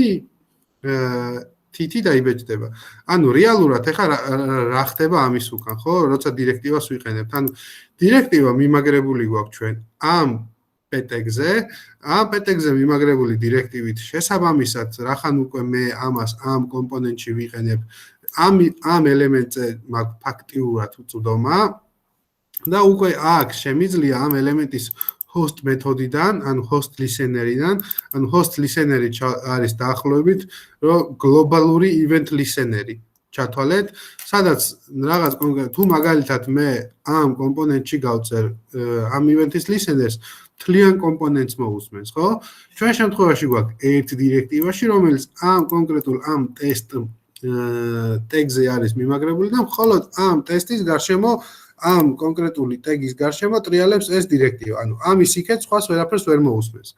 თითი დაიბეჭდება. ანუ რეალურად ეხლა რა ხდება ამის უკან, ხო? როცა დირექტივას ვიყენებთ. ანუ დირექტივა მიმაგრებული გვაქვს ჩვენ ამ პეტეგზე, ამ პეტეგზე მიმაგრებული დირექტივით შესაბამისად, რახან უკვე მე ამას ამ კომპონენტში ვიყენებ, ამ ელემენტზე მაქვს ფაქტიურად უწვდომა და უკვე აქ შემიძლია ამ ელემენტის host მეთოდიდან, ანუ host listener-იდან, ანუ host listener-ი არის დაახლოებით, რომ გლობალური event listener-ი ჩათვალეთ, სადაც რაღაც კონკრეტ თუ მაგალითად მე ამ კომპონენტში გავწერ ამ event-ის listeners თლიან კომპონენტს მოусმენს, ხო? ჩვენ შემთხვევაში გვაქვს ერთ დირექტივაში, რომელიც ამ კონკრეტულ ამ test tag-ზე არის მიმაგრებული და მხოლოდ ამ ტესტის გარშემო ამ კონკრეტული ტეგის გარშემო ტრიალებს ეს დირექტივა. ანუ ამის იქეთ სხვას ვერაფერს ვერ მოусმენს.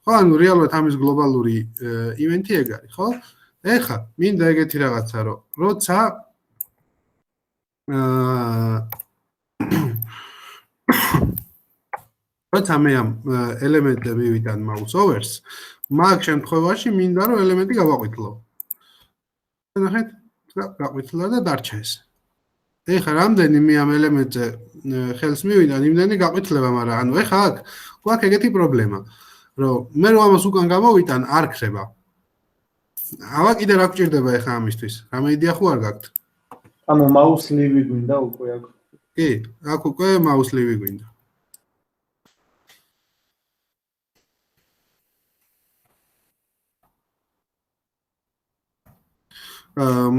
ხო, ანუ რეალურად ამის გლობალური ივენთი ეგ არის, ხო? ეხლა მინდა ეგეთი რაღაცა, რომ როცა როცა მე ამ ელემენტზე მივიტან mouse overs, მაგ შემთხვევაში მინდა რომ ელემენტი გავაყვითლო. ნახეთ, გავაყვითლა და დარჩა ეს. ეხლა რამდენიმე ამ ელემენტზე ხელს მივიდა, იმდენი გაყვითლება, მაგრამ ანუ ეხლა აქ გვაქვს ეგეთი პრობლემა, რომ მე რომ ამას უკან გამოვიტან, არ ქრება. აბა კიდე რა გჭირდება ეხლა ამისთვის? რამე იდეა ხო არ გაქვთ? ანუ mouse leave გვინდა უკვე აქ. კი, აქ უკვე mouse leave გვინდა.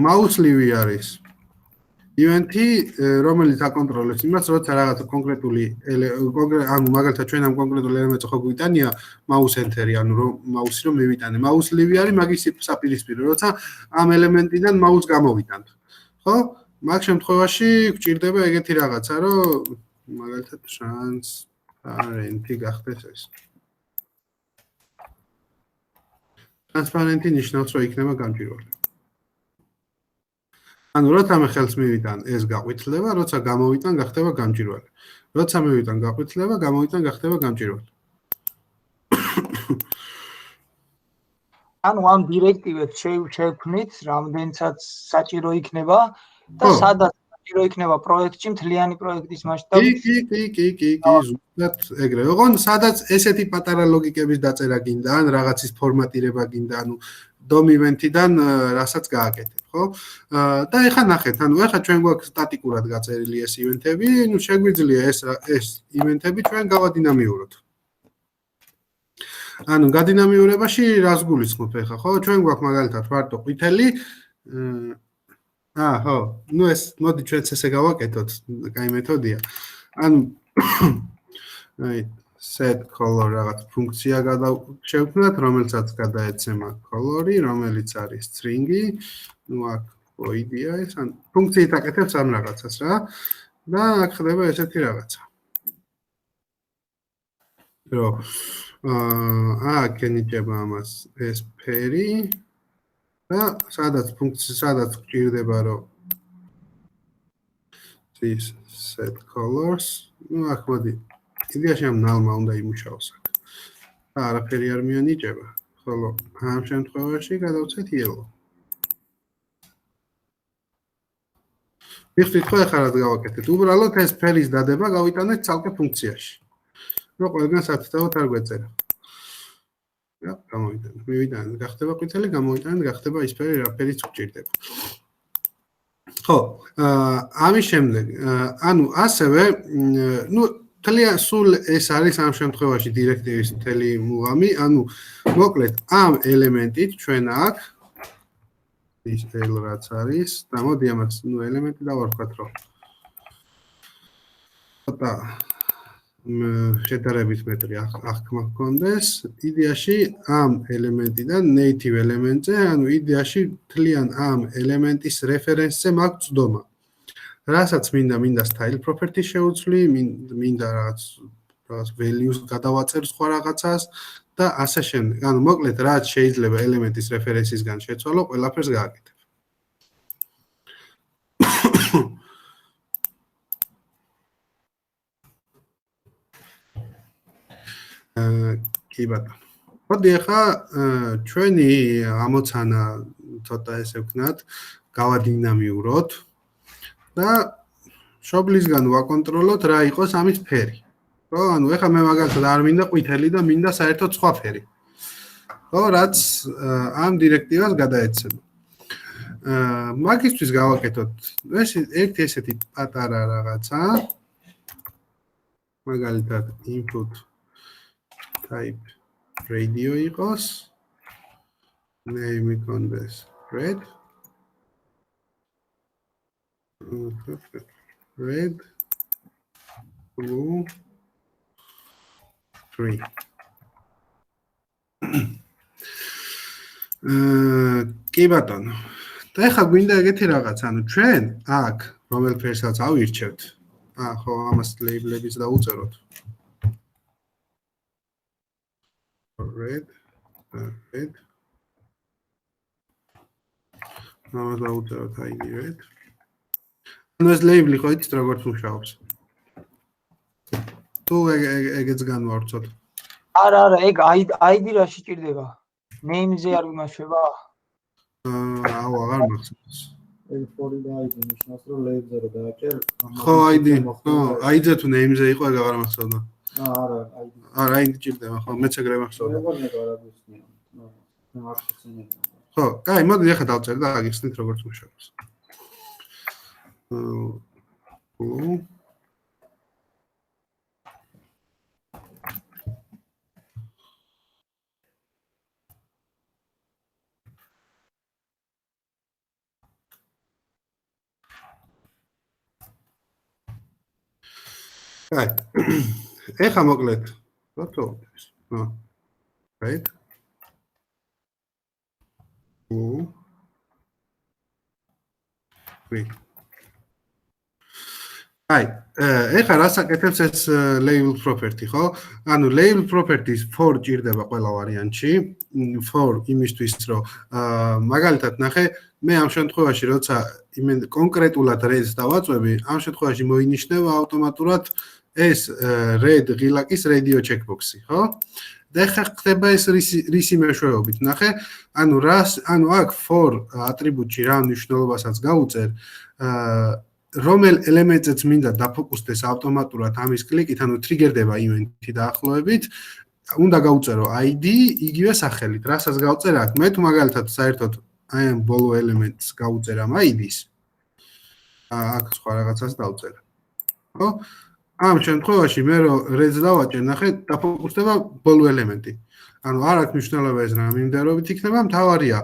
mouse leave არის event-ი, რომელიც აკონტროლებს იმას, როცა რაღაცა კონკრეტული ანუ მაგალითად ჩვენ ამ კონკრეტულ ელემენტს ხო გვიტანია mouse enter-ი, ანუ რომ mouse-ი რომ მივიტანე. mouse leave არის მაგის საპირისპირო, როცა ამ ელემენტიდან mouse გამოვიტანთ. ხო? მაგ შემთხვევაში გვჭირდება ეგეთი რაღაცა, რომ მაგალითად transparent-ი გახდეს ეს. transparent-ი ნიშნავს, რომ იქნება გამჭვირვალე. ანუ როცა მე ხელს მივიტან ეს გაყვითლება, როცა გამოვიტან გახდება გამჭვირვალე. როცა მივიტან გაყვითლება, გამოვიტან გახდება გამჭვირვალე. ანუ ამ დირექტივებს შევქმნით, რამდენსაც საჭირო იქნება და სადაც საჭირო იქნება პროექტში, მთლიანი პროექტის მასშტაბით. კი, ზუსტად ეგრევე. ოღონდ სადაც ესეთი პატარა ლოგიკების დაწერა გინდა, ან რაღაცის ფორმატირება გინდა, ანუ DOM event-დან რასაც გააკეთებ, ხო? და ეხლა ნახეთ, ანუ ეხლა ჩვენ გვაქვს სტატიკურად გაწერილი ეს ივენთები, ну შეგვიძლია ეს ივენთები ჩვენ გავადინამიუროთ. ანუ გადინამიურებაში რას გულისხმობ ეხლა, ხო? ჩვენ გვაქვს მაგალითად მარტო ყვითელი ხო, ну ეს მოდი ჩვენც ესე გავაკეთოთ, კაი მეთოდია. ანუ set color რაღაც ფუნქცია შევქმნათ, რომელსაც გადაეცემა color-ი, რომელიც არის string-ი. ну აქ idea ეს, ან ფუნქციით აკეთებს ამ რაღაცას რა. და აქ ხდება ესეთი რაღაცა. რომ აქ ენიჭება ამას ეს ფერი და სადაც გვჭირდება რომ this set colors, ну აქ მოდი იდეაში ამ ნალმა უნდა იმუშაოს აქ. და არაფერი არ მიანიჭება, ხოლო ამ შემთხვევაში გადავცეთ yellow. მიხდით ხო ახლა რაც გავაკეთეთ, უბრალოდ ეს ფერის დადება გავიტანეთ ცალკე ფუნქციაში. ну ყველგან სათითაოდ არ გვეწერა. რა გამოვიტანეთ, მივიტანეთ, გახდება ყვითელი, გამოვიტანეთ, გახდება ის ფერი, რა ფერიც გვჭირდება. ხო, ამის შემდეგ, ანუ ასევე, ну თლიან სულ ეს არის ამ შემთხვევაში დირექტივის მთელი მუღამი, ანუ მოკლედ ამ ელემენტით ჩვენ აქ ის L რაც არის, და მოდი ამას, ну ელემენტი დავარქვათ რომ ცოტა შედარებით მეტრი აღქმა გქონდეს, იდეაში ამ ელემენტიდან native ელემენტზე, ანუ იდეაში თლიან ამ ელემენტის რეფერენსზე მაქვს წვდომა. რასაც მინდა style property შევცვლი, მინდა რაღაც values გადავაწერ სხვა რაღაცას და ასე შემდეგ. ანუ მოკლედ რაც შეიძლება ელემენტის რეფერენსისგან შეცვალო, ყველაფერს გააკეთებ. კი ბატონო. მოდი ახლა ჩვენი ამოცანა ცოტა ესე ვქნათ, გავადინამიუროთ და შობლისგან ვაკონტროლოთ რა იყოს ამის ფერი. ხო, ანუ ახლა მე მაგალითად არ მინდა ყვითელი და მინდა საერთოდ სხვა ფერი. ხო, რაც ამ დირექტივას გადაეცემა. მაგისთვის გავაკეთოთ ერთი ესეთი პატარა რაღაცა. მაგალითად input type radio იყოს. name იქონდეს red. red, blue, 3. კი ბატონო. და ეხლა გვინდა ეგეთი რაღაც, ანუ ჩვენ აქ რომელ ფერსაც ავირჩევთ. ხო, ამას ლეიბლების დავუწეროთ. red. ამას დავუწეროთ ID red. ანუ ეს ლეიბლი ხო იცით როგორც მუშაობს? თუ ეგეც განვავრცოთ. არა, ეგ ID რა შეჭირდება? name-ზე არ ვიმაშვება? აღარ მახსოვს. L4 და ID ნიშნავს რომ ლეიბლზე რო დააჭერ. ხო, ID. ხო, ID-ზე თუ name-ზე იყო, ეგ აღარ მახსოვდა. არა, ID. არა, ID ჭირდება, ხო, მეც ეგრე მახსოვდა. ხო, კაი, მოდი ახლა დავწერ და აგიხსნით როგორც მუშაობს. კაი. ეხლა მოკლედ. რატო? right. აი, ეხლა რას აკეთებს ეს label property, ხო? ანუ label properties for ჭირდება ყველა ვარიანტში. For იმისთვის, რომ მაგალითად ნახე, მე ამ შემთხვევაში როცა იმენ კონკრეტულად redს დავაწვევი, ამ შემთხვევაში მოინიშნება ავტომატურად ეს red ღილაკის radio checkbox-ი, ხო? და ხა ხდება ეს რისი მეშვეობით. ნახე, ანუ აქ for ატრიბუტში რა მნიშვნელობასაც გაუწერ, რომელ ელემენტზეც მინდა დაფოკუსდეს ავტომატურად ამის კლიკით, ანუ ტრიგერდება ივენთი დაახლოებით, უნდა გაუწერო ID იგივე სახელით. რასაც გავწერ აქ? მე თუ მაგალითად საერთოდ აი ამ ბოლო ელემენტს გავუწერ ამ ID-ს. აქ სხვა რაღაცას დავწერ. ხო? ამ შემთხვევაში მე რო redს დავაჭერ, ნახე, დაფოკუსდება ბოლო ელემენტი. ანუ არ აქვს მნიშვნელობა ეს რა მიმდევრობით იქნება, მთავარია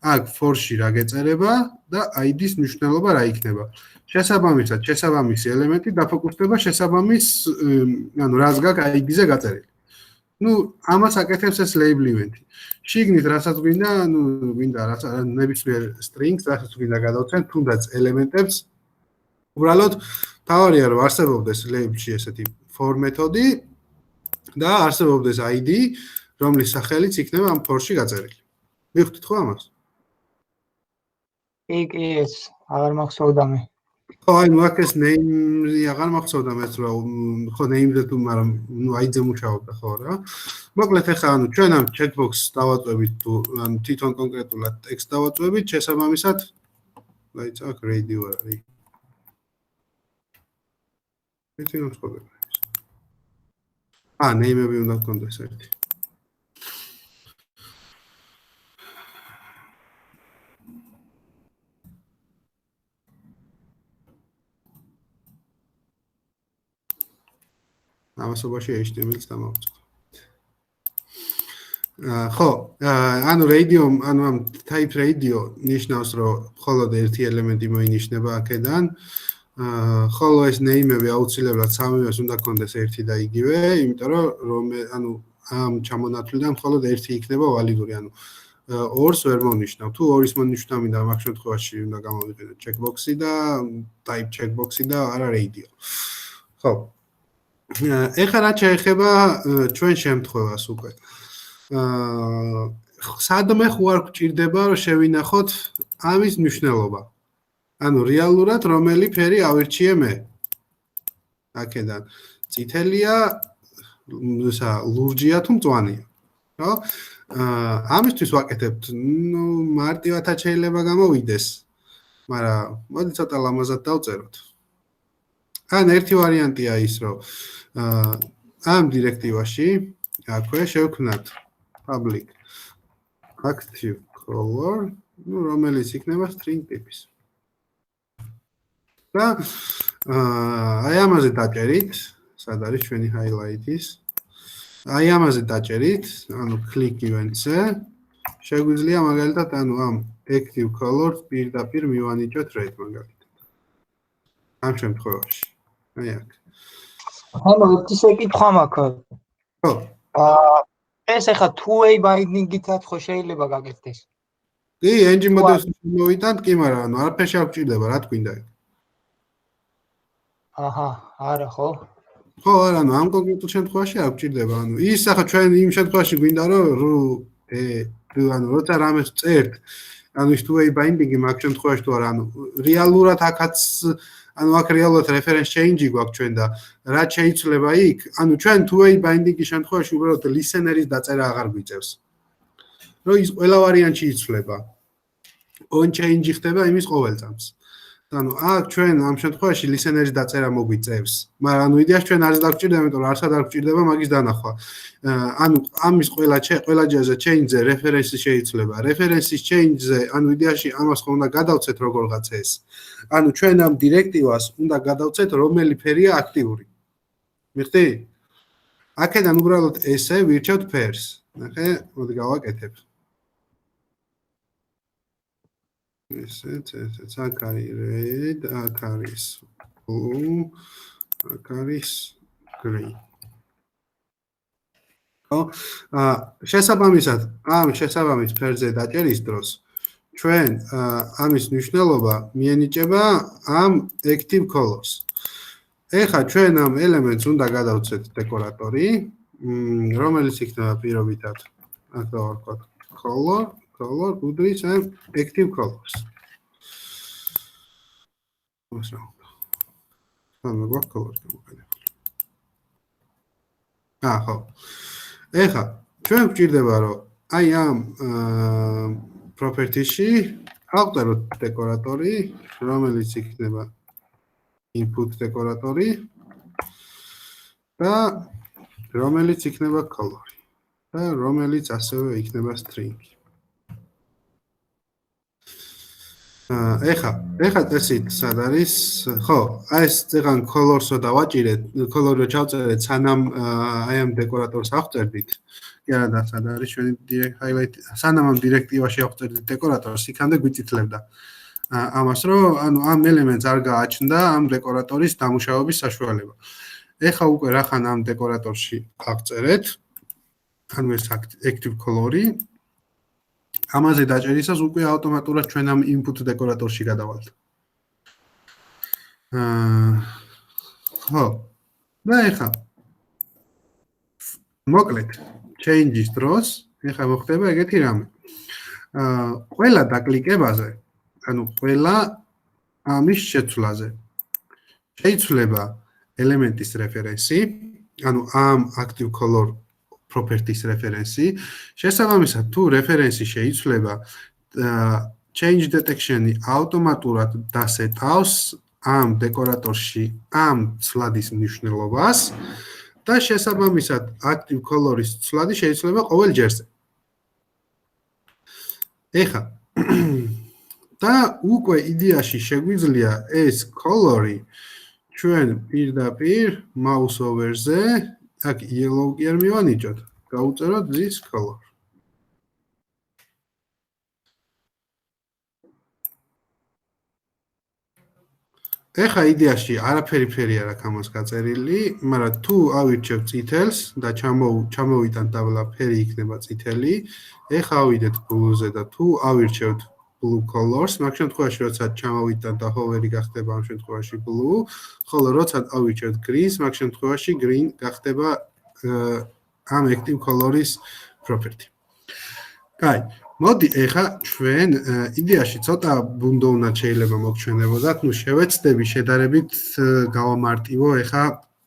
აქ for-ში რა გეწერება და ID-ს მნიშვნელობა რა იქნება. შესაბამისად, შესაბამისი ელემენტი დაფოკუსდება შესაბამის, ანუ რაც გაქვს ID-ზე გაწერილი. ნუ ამას აკეთებს ეს label event-ი. შიგნით რასაც გვინდა, ანუ გვინდა ნებისმიერ strings, რასაც გვინდა გადავცენ, თუნდაც ელემენტებს. უბრალოდ თავარია რომ არსებობდეს label-ში ესეთი for მეთოდი და არსებობდეს ID, რომლის სახელიც იქნება ამ for-ში გაწერილი. მივხვდით ხო ამას? კი, ეს აღარ მახსოვდა მე. ხო, აი მაგ ეს name-ი აღარ მახსოვდა მეც რა, ხო name-ზე თუ, მაგრამ ნუ ID-ზე მუშაობდა ხო რა. მოკლედ ახლა ანუ ჩვენ ამ checkbox-ს დავაწვევით თუ ანუ თვითონ კონკრეტულად text დავაწვევით, შესაბამისად დაიცა აქ radio არის. ერთი მოსწოდება. name-ები უნდა გქონდეს ერთი. ამასობაში HTML-ს დამავწევ. ხო, ანუ radio, ანუ ამ type radio ნიშნავს, რომ მხოლოდ ერთი ელემენტი მოინიშნება აქედან. ხოლო ეს name-ები აუცილებლად სამივეს უნდა გქონდეს ერთი და იგივე, იმიტომ რომ ანუ ამ ჩამონათვლიდან მხოლოდ ერთი იქნება ვალიდური, ანუ ორს ვერ მონიშნავ. თუ ორის მონიშნა მინდა, მაგ შემთხვევაში უნდა გამოვიყენოთ checkbox-ი და type checkbox-ი და არა radio. ხო. ეხლა რა შეეხება ჩვენ შემთხვევას უკვე. სადმე ხო არ გვჭირდება რომ შევინახოთ ამის მნიშვნელობა. ანუ რეალურად რომელი ფერი ავირჩიე მე. აქედან წითელია, ლურჯია თუ მწვანეა. ხო? ამისთვის ვაკეთებთ, ნუ მარტივადაც შეიძლება გამოვიდეს. მაგრამ მოდი ცოტა ლამაზად დავწეროთ. ან ერთი ვარიანტია ის, რომ ამ დირექტივაში აქვე შევქმნათ public active color, ნუ რომელიც იქნება string ტიპის. და აი ამაზე დაჭერით, სად არის ჩვენი highlight-ის. აი ამაზე დაჭერით, ანუ click event-ზე შეგვიძლია მაგალითად ანუ ამ active color-ს პირდაპირ მივანიჭოთ red მაგალითად. ამ შემთხვევაში. აი აქ. ანუ ერთი შეკითხვა მაქვს. ხო. ეს ახლა two-way binding-ითაც ხო შეიძლება გაკეთდეს? კი, engine model-ს მოვიტანთ, კი, მაგრამ ანუ არაფერში არ გვჭირდება, რა თქვინდა იქ. აჰა, არა ხო? ხო, არა, ანუ ამ კონკრეტულ შემთხვევაში არ გვჭირდება, ანუ ის ახლა ჩვენ იმ შემთხვევაში გვინდა რომ ანუ როცა რამეს წერთ, ანუ ის two-way binding-ი მაგ შემთხვევაში თუ არა, ანუ რეალურად აქაც ანუ აქ რეალურად reference change-ი გვაქვს ჩვენ და რა შეიძლება იქ, ანუ ჩვენ two-way binding-ის შემთხვევაში უბრალოდ listener-ის დაწერა აღარ გვიწევს. რომ ის ყველა ვარიანტში იცვლება. on change ხდება იმის ყოველ წამს. ანუ აქ ჩვენ ამ შემთხვევაში listener-ის დაწერა მოგვიწევს, მაგრამ ანუ იდეაში ჩვენ არც დაგჭირდება, იმიტომ რომ არცად არ გვჭირდება მაგის დანახვა. ანუ ამის ყველა ჯერზე change-ზე reference-ი შეიძლება. reference-ის change-ზე, ანუ იდეაში ამას ხო უნდა გადავცეთ როგორღაც ეს. ანუ ჩვენ ამ დირექტივას უნდა გადავცეთ რომელი ფერია აქტიური. მიხდი? აქედან უბრალოდ ესე ვირჩევთ ფერს. ნახე, მოდი გავაკეთებ. ესეც აქ არის red, აქ არის blue, აქ არის green. ხო? შესაბამისად, ამ შესაბამის ფერზე დაჭერის დროს ჩვენ ამის მნიშვნელობა მიენიჭება ამ active colors. ეხლა ჩვენ ამ ელემენტს უნდა გადავცეთ დეკორატორი, რომელიც იქნება პირობითად აქ დავარქვათ color, გუდრის ამ active colors. ეს რა უნდა. ანუ გვაქვს color გამოყენებული. ხო. ეხლა ჩვენ გვჭირდება რომ აი ამ property-ში ავწეროთ დეკორატორი, რომელიც იქნება input დეკორატორი და რომელიც იქნება color და რომელიც ასევე იქნება string. ეხლა წესით სად არის? ხო, აი ეს წეგან colors-ო დავაჭირეთ, color-ო ჩავწერეთ, სანამ აი ამ დეკორატორს ავწერდით. კი არა და სად არის ჩვენი highlight, სანამ ამ დირექტივაში ავწერდით დეკორატორს, იქამდე გვიწითლებდა. ამას რომ ანუ ამ ელემენტს არ გააჩნდა ამ დეკორატორის დამუშავების საშუალება. ეხლა უკვე რახან ამ დეკორატორში ავწერეთ, ანუ ეს active color-ი ამაზე დაჭერისას უკვე ავტომატურად ჩვენ ამ input დეკორატორში გადავალთ. ხო. და ეხლა მოკლედ change-ის დროს ეხლა მოხდება ეგეთი რამე. ყველა დაკლიკებაზე, ანუ ყველა ამის შეცვლაზე შეიცვლება ელემენტის რეფერენსი, ანუ ამ active color properties reference. შესაბამისად, თუ რეფერენსი შეიცვლება, change detection-ი ავტომატურად დასეტავს ამ დეკორატორში ამ ცვლადის მნიშვნელობას და შესაბამისად, active color-ის ცვლადი შეიცვლება ყოველ ჯერზე. ეხლა და უკვე იდეაში შეგვიძლია ეს color-ი ჩვენ პირდაპირ mouse over-ზე აქ yellow კი არ მივანიჭოთ, გავუწეროთ this color. ეხლა იდეაში არაფერი ფერი არ აქვს ამას გაწერილი, მაგრამ თუ ავირჩევ წითელს და ჩამოვიტან დაბლა ფერი იქნება წითელი, ეხლა ავიდეთ blue-ზე და თუ ავირჩევთ blue colors, მაგ შემთხვევაში როცა ჩამოვიტან და hover-ი გახდება ამ შემთხვევაში blue, ხოლო როცა ავირჩევთ green-ს, მაგ შემთხვევაში green გახდება ამ active color-ის property. კაი, მოდი ეხლა ჩვენ იდეაში ცოტა ბუნდოვნად შეიძლება მოგჩვენებოდათ, ნუ შევეცდები შედარებით გავამარტივო, ეხლა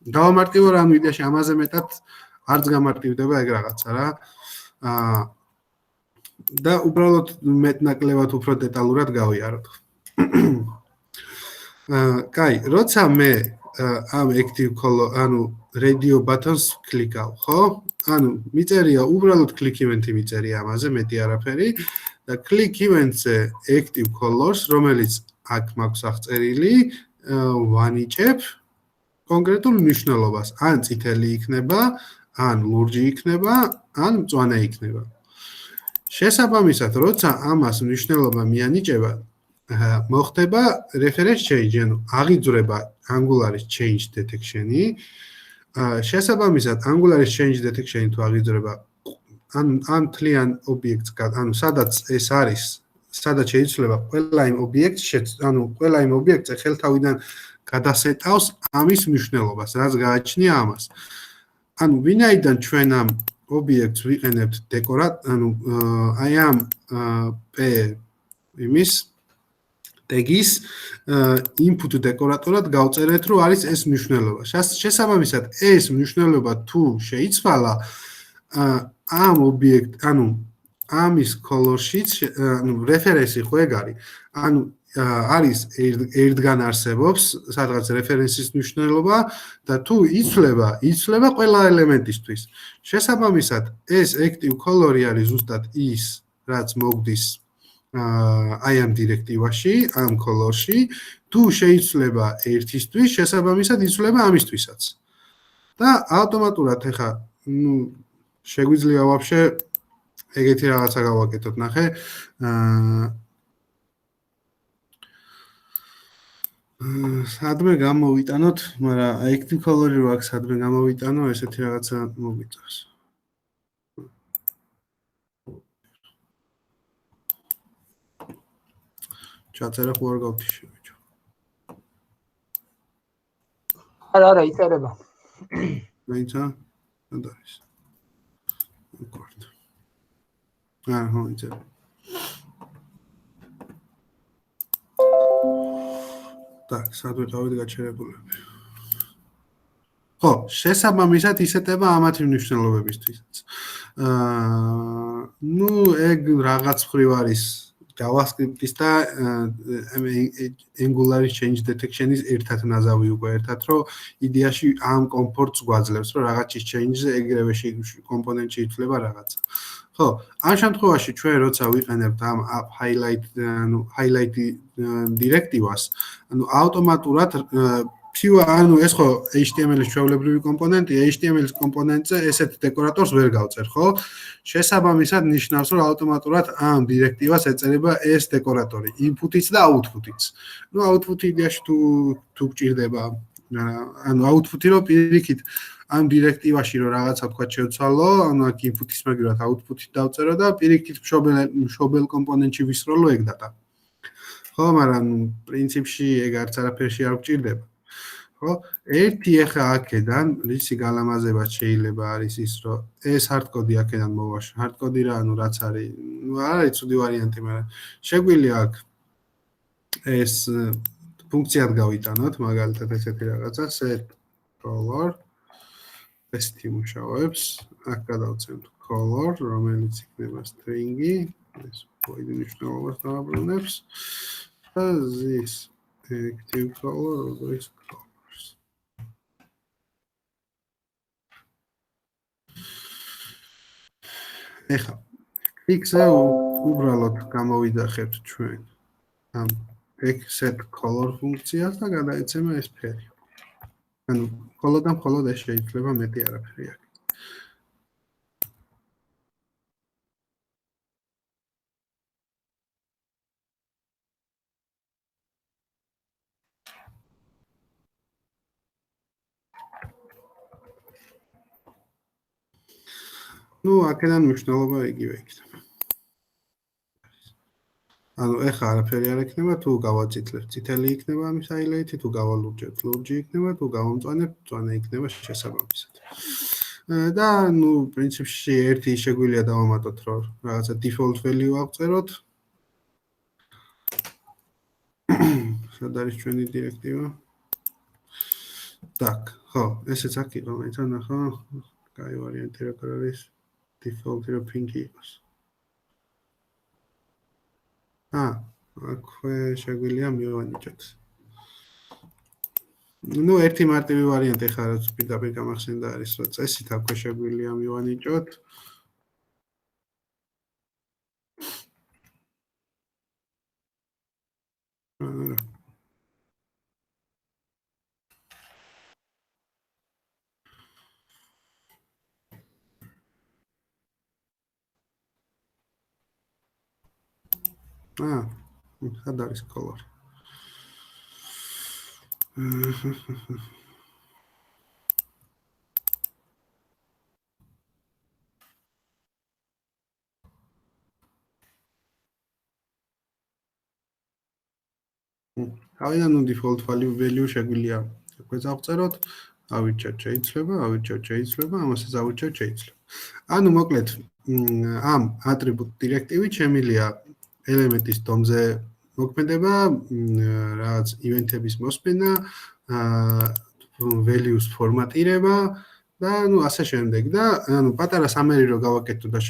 გავამარტივო რა იდეაში ამაზე მეტად არც გამარტივდება ეგ რაღაცა რა. და უბრალოდ მეტნაკლებად უფრო დეტალურად გავიაროთ. კაი, როცა მე ამ active color, ანუ radio buttons კლიკავ, ხო? ანუ მიწერია უბრალოდ click event-ი მიწერია ამაზე, მეტი არაფერი და click event-ზე active colors, რომელიც აქ მაქვს აღწერილი, ვანიჭებ კონკრეტულ მნიშვნელობას, ან წითელი იქნება, ან ლურჯი იქნება, ან მწვანე იქნება. შესაბამისად, როცა ამას მნიშვნელობა მიანიჭება, მოხდება reference change, ანუ აღიძვრება Angular-ის change detection-ი. შესაბამისად, Angular-ის change detection-ი თუ აღიძვრება ან თლიან ობიექტს, ანუ სადაც ეს არის, სადაც შეიძლება ყველა იმ ობიექტს ხელთავიდან გადასეტავს ამის მნიშვნელობას, რაც გააჩნია ამას. ანუ ვინაიდან ჩვენ ამ ობიექტს ვიყენებთ ანუ აი ამ იმის ტეგის input დეკორატორად გავწერეთ, რომ არის ეს მნიშვნელობა. შესაბამისად, ეს მნიშვნელობა თუ შეიცვალა, ამ ობიექტ, ანუ ამის color-შიც, ანუ რეფერენსი ხო ეგ არის. ანუ არის ერთგან არსებობს სადღაც რეფერენსის მნიშვნელობა და თუ იცვლება ყველა ელემენტისთვის. შესაბამისად, ეს active color-ი არის ზუსტად ის, რაც მოგდის აი ამ დირექტივაში, ამ color-ში, თუ შეიცვლება ერთისთვის, შესაბამისად იცვლება ამისთვისაც. და ავტომატურად ეხა, შეგვიძლია ვაფშე ეგეთი რაღაცა გავაკეთოთ, ნახე. სადმე გამოვიტანოთ, მაგრამ active color-ი რო აქ სადმე გამოვიტანო, ესეთი რაღაცა მოგვიწევს. ჩაწერა ხო არ გავთიშე ბიჭო. არა, იწერება. მაინცა? სად არის? უკორთ. ხო, იწერება. Так, სად ვიყავით გაჩერებულები. ხო, შესაბამისად ისეთება ამათი მნიშვნელობებისთვისაც. ნუ ეგ რაღაც მხრივ არის JavaScript-ის და Angular-ის change detection-ის ერთად ნაზავი უკვე ერთად, რომ იდეაში ამ კომფორტს გვაძლევს, რომ რაღაცის change-ზე ეგრევე კომპონენტში ითვლება რაღაცა. ხო, ამ შემთხვევაში ჩვენ როცა ვიყენებთ ამ highlight დირექტივას, ავტომატურად ეს ხო HTML-ის ჩვეულებრივი კომპონენტია, HTML-ის კომპონენტზე ესეთ დეკორატორს ვერ გავწერ, ხო? შესაბამისად ნიშნავს, რომ ავტომატურად ამ დირექტივას ეწერება ეს დეკორატორი, input-იც და output-იც. Output იდეაში თუ გჭირდება, output-ი რომ პირიქით ამ დირექტივაში რომ რაღაცა თქვა შევცვალო, აქ input-ის მაგივრად output-ი დავწერო და პირიქით მშობელ კომპონენტში ვისროლო ეგ data. ხო, მაგრამ პრინციპში ეგ არც არაფერში არ გჭირდება. ხო, ერთი ახლა აქედან რისი გალამაზება შეიძლება არის ის, რომ ეს hardcode აქედან მოვაშ. hardcode რა, რაც არის, არ არის ცუდი ვარიანტი, მაგრამ შეგვიძლია აქ ეს ფუნქციად გავიტანოთ, მაგალითად ესეთი რაღაცა set color ეს თიმუშავებს, აქ გადავცემთ color, რომელიც იქნება string-ი, ეს void მნიშვნელობას დავაბრუნებს და this active color always colors. ეხლა click-ზე უბრალოდ გამოვიძახებთ ჩვენ ამ set color ფუნქციას და გადაეცემა ეს ფერი. ანუ მხოლოდ ეს შეიძლება მეტი არაფერი აქ. ნუ აქედან მნიშვნელობა იგივე იქნება. ანუ ეხლა არაფერი არ იქნება, თუ გავაწითლებთ, წითელი იქნება ამის highlight-ი, თუ გავალურჯებთ, ლურჯი იქნება, თუ გავამწვანებთ, მწვანე იქნება შესაბამისად. და ნუ პრინციპში ერთი შეგვიძლია დავამატოთ, რომ რაღაცა default value ავწეროთ. სად არის ჩვენი დირექტივა? Так, ხო, ესეც აქ იყო, მაინც ნახო, კაი ვარიანტი რა არის default-ი რომ pink-ი იყოს. აქვე შეგვიძლია მივანიჭოთ. ნუ ერთი მარტივი ვარიანტი ხარ, რაც პირდაპირ გამახსენდა არის, რომ წესით აქვე შეგვიძლია მივანიჭოთ. სად არის color? ავიდან default value შეგვიძლია აქვე დავწეროთ, ავირჩიოთ შეიძლება, ამასაც ავირჩიოთ შეიძლება. ანუ მოკლედ ამ attribute დირექტივით შემიძლია ელემენტის დომზე მოქმედება, რაღაც ივენთების მოსმენა, values ფორმატირება და ნუ ასე შემდეგ და ანუ პატარა სამერი რო გავაკეთოთ და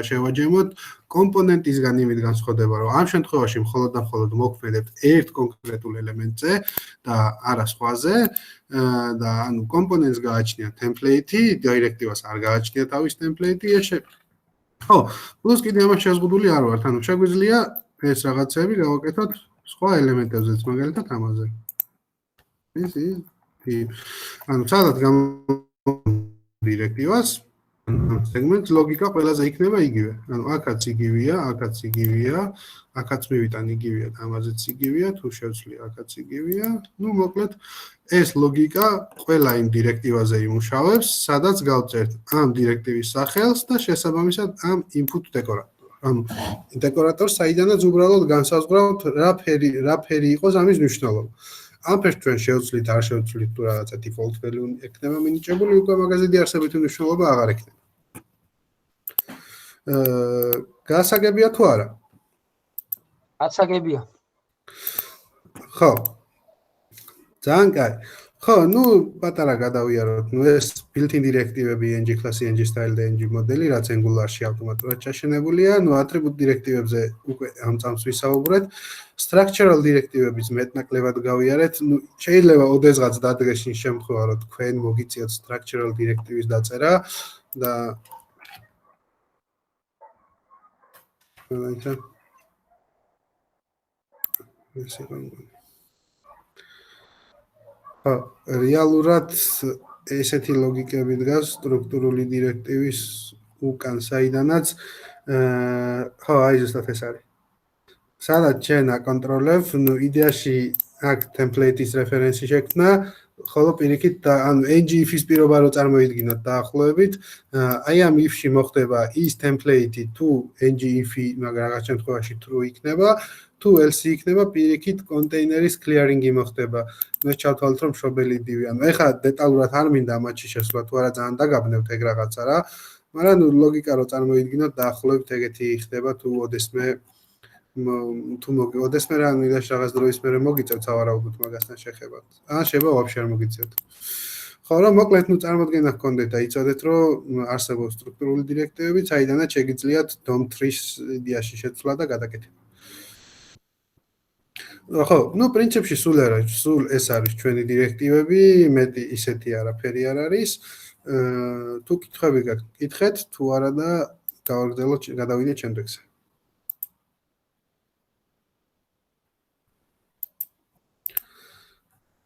შევაჯამოთ კომპონენტისგან იმით განსხვავდება, რომ ამ შემთხვევაში მხოლოდ და მხოლოდ მოქმედებთ ერთ კონკრეტულ ელემენტზე და არა სხვაზე და ანუ კომპონენტს გააჩნია template-ი, დირექტივას არ გააჩნია თავის template-ი, ხო, პლუს კიდე ამას შეზღუდული არ ვართ, ანუ შეგვიძლია ეს რაღაცები გავაკეთოთ სხვა ელემენტებზეც, მაგალითად ამაზე. ანუ სადაც დირექტივას სეგმენტს ლოგიკა ყველაზე იქნება იგივე. ანუ აქაც იგივეა, აქაც მივიტან იგივეა და ამაზეც იგივეა, თუ შევცვლი აქაც იგივეა. ნუ მოკლედ ეს ლოგიკა ყველა იმ დირექტივაზე იმუშავებს, სადაც გავწერთ ამ დირექტივის სახელს და შესაბამისად ამ input დეკორატორს. ანუ დეკორატორს საიდანაც უბრალოდ განსაზღვრავთ რა ფერი იყოს ამის მნიშვნელობა. ამ ფერს ჩვენ შევცვლით, არ შევცვლით თუ რაღაცა default value ექნება მინიჭებული, უკვე მაგაზე დიარსებითი მნიშვნელობა აღარ ექნება. გასაგებია თუ არა? გასაგებია. ხო. ძალიან კაი. ხო, ნუ პატარა გადავიაროთ. ნუ ეს built-in დირექტივები ng class, ng style და ng მოდელი, რაც Angular-ში ავტომატურად ჩაშენებულია. ნუ attribute დირექტივებზე უკვე ამ წამს ვისაუბრეთ. Structural დირექტივების მეტნაკლებად გავიარეთ. ნუ შეიძლება ოდესღაც დადგეს იმ შემთხვევა, რომ თქვენ მოგიწიოთ structural დირექტივის დაწერა და რეალურად ესეთი ლოგიკები დგას სტრუქტურული დირექტივის უკან, საიდანაც ხო, აი ზუსტად ეს არის. სადაც ჩვენ აკონტროლებ, ნუ იდეაში აქ template-ის რეფერენსი შექმნა, ხოლო პირიქით ანუ ng-if-ის პირობა რო წარმოიდგინოთ დაახლოებით, აი ამ if-ში მოხდება ის template-ი თუ ng-if-ი მაგრამ რაღაც შემთხვევაში true იქნება, თუ else იქნება პირიქით კონტეინერის clearing-ი მოხდება. მე ჩავთვალოთ რომ მშობელი divი. ანუ ეხლა დეტალურად არ მინდა ამაში შესვლა, თუ არა ძალიან დაგაბნევთ ეგ რაღაცა რა. მაგრამ ნუ ლოგიკა რო წარმოიდგინოთ დაახლოებით ეგეთი ხდება თუ ოდესმე ოდესმე რა მიდაში რაღაც დროის მერე მოგიწევთ სავარაუდოდ მაგასთან შეხებათ. ან შეიძლება ვაფშე არ მოგიწევთ. ხო, რომ მოკლედ ნუ წარმოდგენა გქონდეთ და იცოდეთ რომ არსებობს სტრუქტურული დირექტივები, საიდანაც შეგიძლიათ DOM3-ის იდეაში შეცვლა და გადაკეთება. ხო, ნუ პრინციპში სულ ეს არის ჩვენი დირექტივები, მეტი ისეთი არაფერი არ არის. თუ კითხვები გაქვთ, კითხეთ, თუ არა და გავაგრძელოთ, გადავიდეთ შემდეგზე.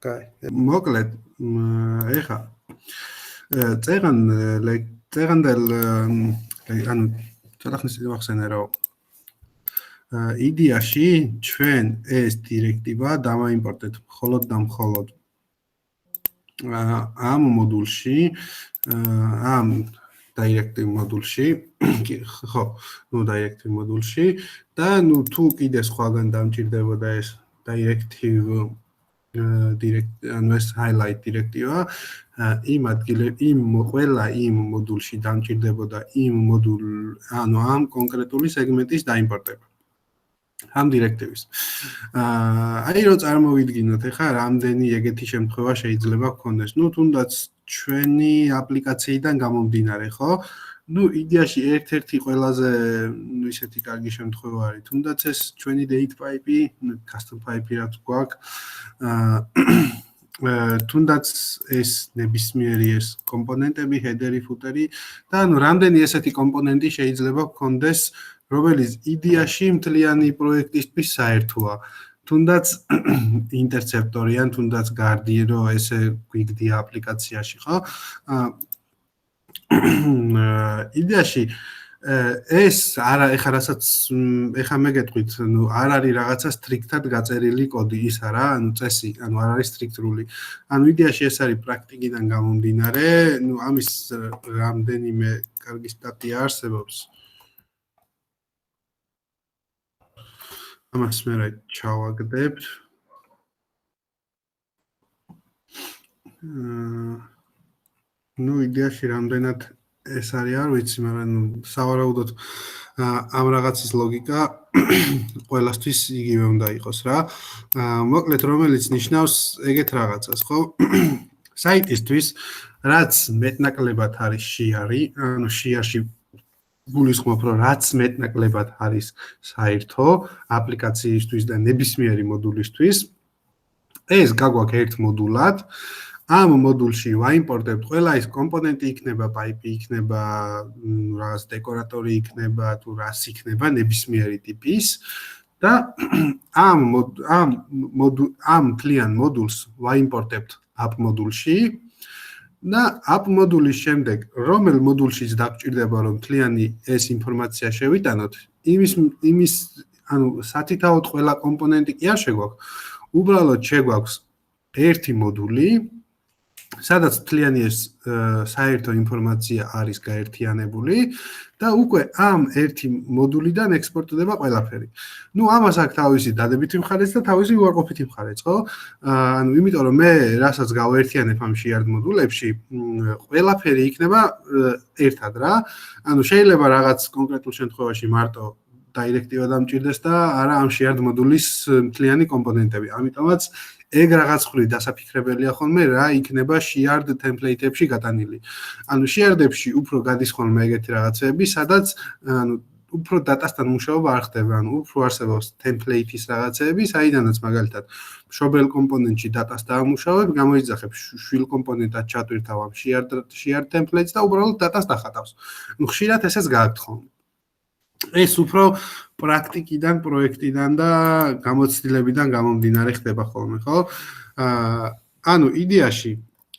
კაი, მოკლედ, ეხა წეღანდელ ანუ ცოტა ხნის წინ ვახსენე რომ იდეაში ჩვენ ეს დირექტივა დავაიმპორტეთ მხოლოდ და მხოლოდ ამ მოდულში, ამ directive მოდულში, ხო, ნუ directive მოდულში და ნუ თუ კიდე სხვაგან დამჭირდებოდა ეს directive ანუ ეს highlight დირექტივა იმ ყველა იმ მოდულში დამჭირდებოდა იმ ანუ ამ კონკრეტული სეგმენტის დაიმპორტება. ამ დირექტივის. აი რო წარმოვიდგინოთ, ეხლა რამდენი ეგეთი შემთხვევა შეიძლება გქონდეს. ნუ თუნდაც ჩვენი აპლიკაციიდან გამომდინარე, ხო? ნუ იდეაში ერთ-ერთი ყველაზე ისეთი კარგი შემთხვევა არის. თუნდაც ეს ჩვენი date pipe-ი, custom pipe-ი რაც გვაქვს, თუნდაც ეს ნებისმიერი ეს კომპონენტები, header-ი, footer-ი და ანუ რამდენი ესეთი კომპონენტი შეიძლება გქონდეს რომელიც იდეაში მთლიანი პროექტისთვის საერთოა. თუნდაც ინტერცეპტორი ან თუნდაც გარდი რომ ესე გვიგდია აპლიკაციაში, ხო? იდეაში ეს არა ეხლა რასაც ეხლა მე გეტყვით, ნუ არ არის რაღაცა სტრიქტად გაწერილი კოდი ის არა, ანუ წესი, ანუ არ არის სტრიქტული. ანუ იდეაში ეს არის პრაქტიკიდან გამომდინარე, ნუ ამის რამდენიმე კარგი სტატია არსებობს. ამას მე ჩავაგდებ. ნუ იდეაში რამდენად ეს არის არ ვიცი, მაგრამ სავარაუდოდ ამ რაღაცის ლოგიკა ყველასთვის იგივე უნდა იყოს რა. მოკლედ რომელიც ნიშნავს ეგეთ რაღაცას, ხო? საიტისთვის რაც მეტნაკლებად არის შეარი, ანუ შეარში გულისხმობ რომ რაც მეტნაკლებად არის საერთო აპლიკაციისთვის და ნებისმიერი მოდულისთვის ეს გაგვაქვს ერთ მოდულად ამ მოდულში ვაიმპორტებთ ყველა ის კომპონენტი იქნება pipe იქნება რაღაც დეკორატორი იქნება თუ რას იქნება ნებისმიერი ტიპის და ამ მთლიან მოდულს ვაიმპორტებთ app მოდულში და app მოდულის შემდეგ რომელ მოდულშიც დაგჭირდება რომ მთლიანი ეს ინფორმაცია შევიტანოთ იმის ანუ სათითაოდ ყველა კომპონენტი კი არ შეგვაქვს უბრალოდ შეგვაქვს ერთი მოდული სადაც მთლიანი ეს საერთო ინფორმაცია არის გაერთიანებული და უკვე ამ ერთი მოდულიდან ექსპორტდება ყველაფერი. ნუ ამას აქვს თავისი დადებითი მხარეც და თავისი უარყოფითი მხარეც, ხო? ანუ იმიტომ რომ მე რასაც გავერთიანებ ამ shared მოდულებში, ყველაფერი იქნება ერთად რა. ანუ შეიძლება რაღაც კონკრეტულ შემთხვევაში მარტო დაირექტივა დამჭირდეს და არა ამ shared მოდულის მთლიანი კომპონენტები. ამიტომაც ეგ რაღაც ხრი დასაფიქრებელია ხოლმე რა იქნება shared template-ებში გატანილი. ანუ shared-ებში უფრო გადის ხოლმე ეგეთი რაღაცები, სადაც ანუ უფრო დატასთან მუშაობა არ ხდება, ანუ უფრო არსებობს template-ის რაღაცები, საიდანაც მაგალითად მშობელ კომპონენტში დატას დაამუშავებ, გამოიძახებ შვილ კომპონენტად ჩატვირთავ ამ shared templates და უბრალოდ დატას დახატავს. ანუ ხშირად ესეც გააქვთ ხოლმე. ეს უფრო პრაქტიკიდან, პროექტიდან და გამოცდილებიდან გამომდინარე ხდება ხოლმე, ხო? ანუ იდეაში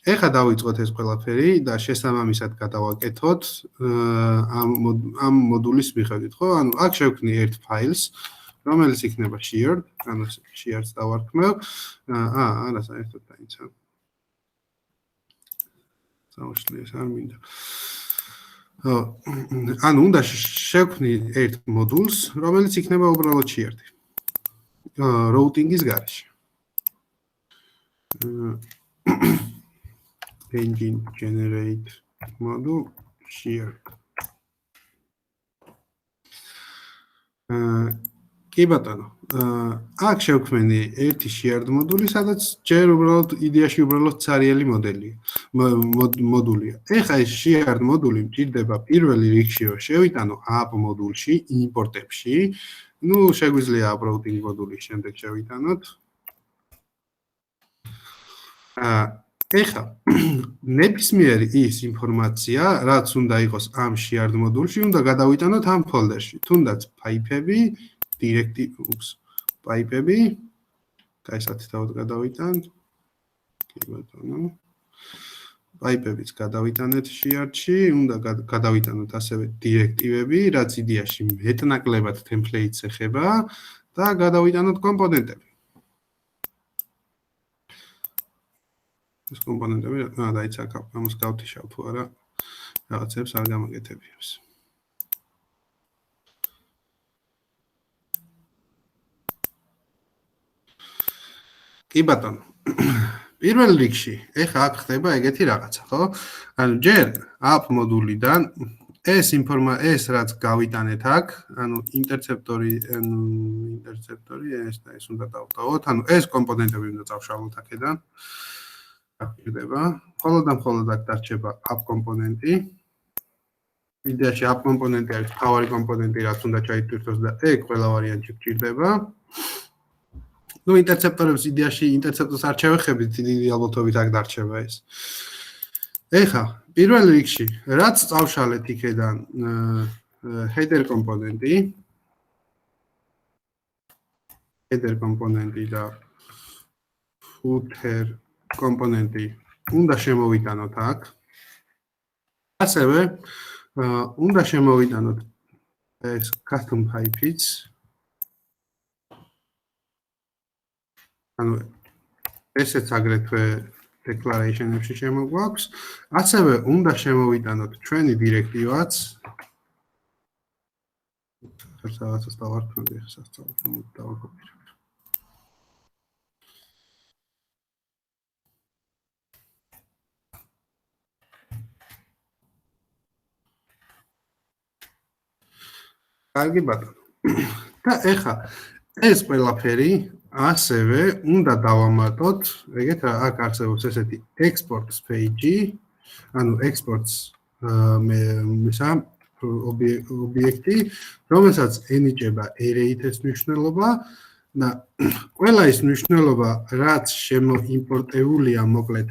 ეხა დავიწყოთ ეს ყველაფერი და შესაბამისად გადავაკეთოთ ამ მოდულის მიხედვით, ხო? ანუ აქ შევქმნი ერთ ფაილს, რომელიც იქნება shared, ანუ shared-ს დავარქმევ. არა, საერთოდ დაიცა. საუშვი ეს არ მინდა. ანუ უნდა შევქმნი ერთ მოდულს, რომელიც იქნება უბრალოდ shared. routing-ის გარეშე. engine generate module shared. კი ბატონო, აქ შევქმნი ერთი shared მოდული, სადაც ჯერ უბრალოდ იდეაში უბრალოდ ცარიელი მოდულია. ეხა ეს shared მოდული მჭირდება პირველი რიგში რომ შევიტანო app მოდულში, იმპორტებში. ნუ შეგვიძლია app routing მოდულის შემდეგ შევიტანოთ. ეხა ნებისმიერი ის ინფორმაცია, რაც უნდა იყოს ამ shared მოდულში, უნდა გადავიტანოთ ამ ფოლდერში. თუნდაც ფაილები, ფაილები, გაისათითაოდ გადავიტანთ. კი ბატონო. ფაილებიც გადავიტანეთ shared-ში, უნდა გადავიტანოთ ასევე დირექტივები, რაც იდეაში მეტნაკლებად template-ს ეხება და გადავიტანოთ კომპონენტები. ეს კომპონენტები დაიცა ამას გავთიშავ თუ არა რაღაცებს არ გამაკეთებიებს. კი ბატონო. პირველ რიგში ეხა აქ ხდება ეგეთი რაღაცა, ხო? ანუ ჯერ app მოდულიდან ეს რაც გავიტანეთ აქ, ანუ ინტერცეპტორი ეს და ეს უნდა დავტოვოთ, ანუ ეს კომპონენტები უნდა წავშალოთ აქედან. აკეთდება. მხოლოდ აქ დარჩება app კომპონენტი. იდეაში app კომპონენტი არის მთავარი კომპონენტი, რაც უნდა ჩაიტვირთოს და ეგ ყველა ვარიანტში გჭირდება. ნუ ინტერცეპტორებს იდეაში ინტერცეპტორს არ შევეხებით, დიდი ალბათობით აქ დარჩება ეს. ეხა, პირველ რიგში, რაც წავშალეთ იქედან header კომპონენტი და footer კომპონენტი უნდა შემოვიტანოთ აქ. ასევე უნდა შემოვიტანოთ ეს custom type-იც. ანუ ესეც აგრეთვე declaration-ებში შემოგვაქვს. ასევე უნდა შემოვიტანოთ ჩვენი დირექტივაც. რაღაცას დავარქმევ, დავაკოპირებ. კარგი ბატონო. და ეხა ეს ყველაფერი ასევე უნდა დავამატოთ, ეგეთ აქ არსებობს ესეთი exports page-ი, ანუ exports ობიექტი, რომელსაც ენიჭება array-ის მნიშვნელობა და ყველა ის მნიშვნელობა, რაც შემოიმპორტებულია მოკლედ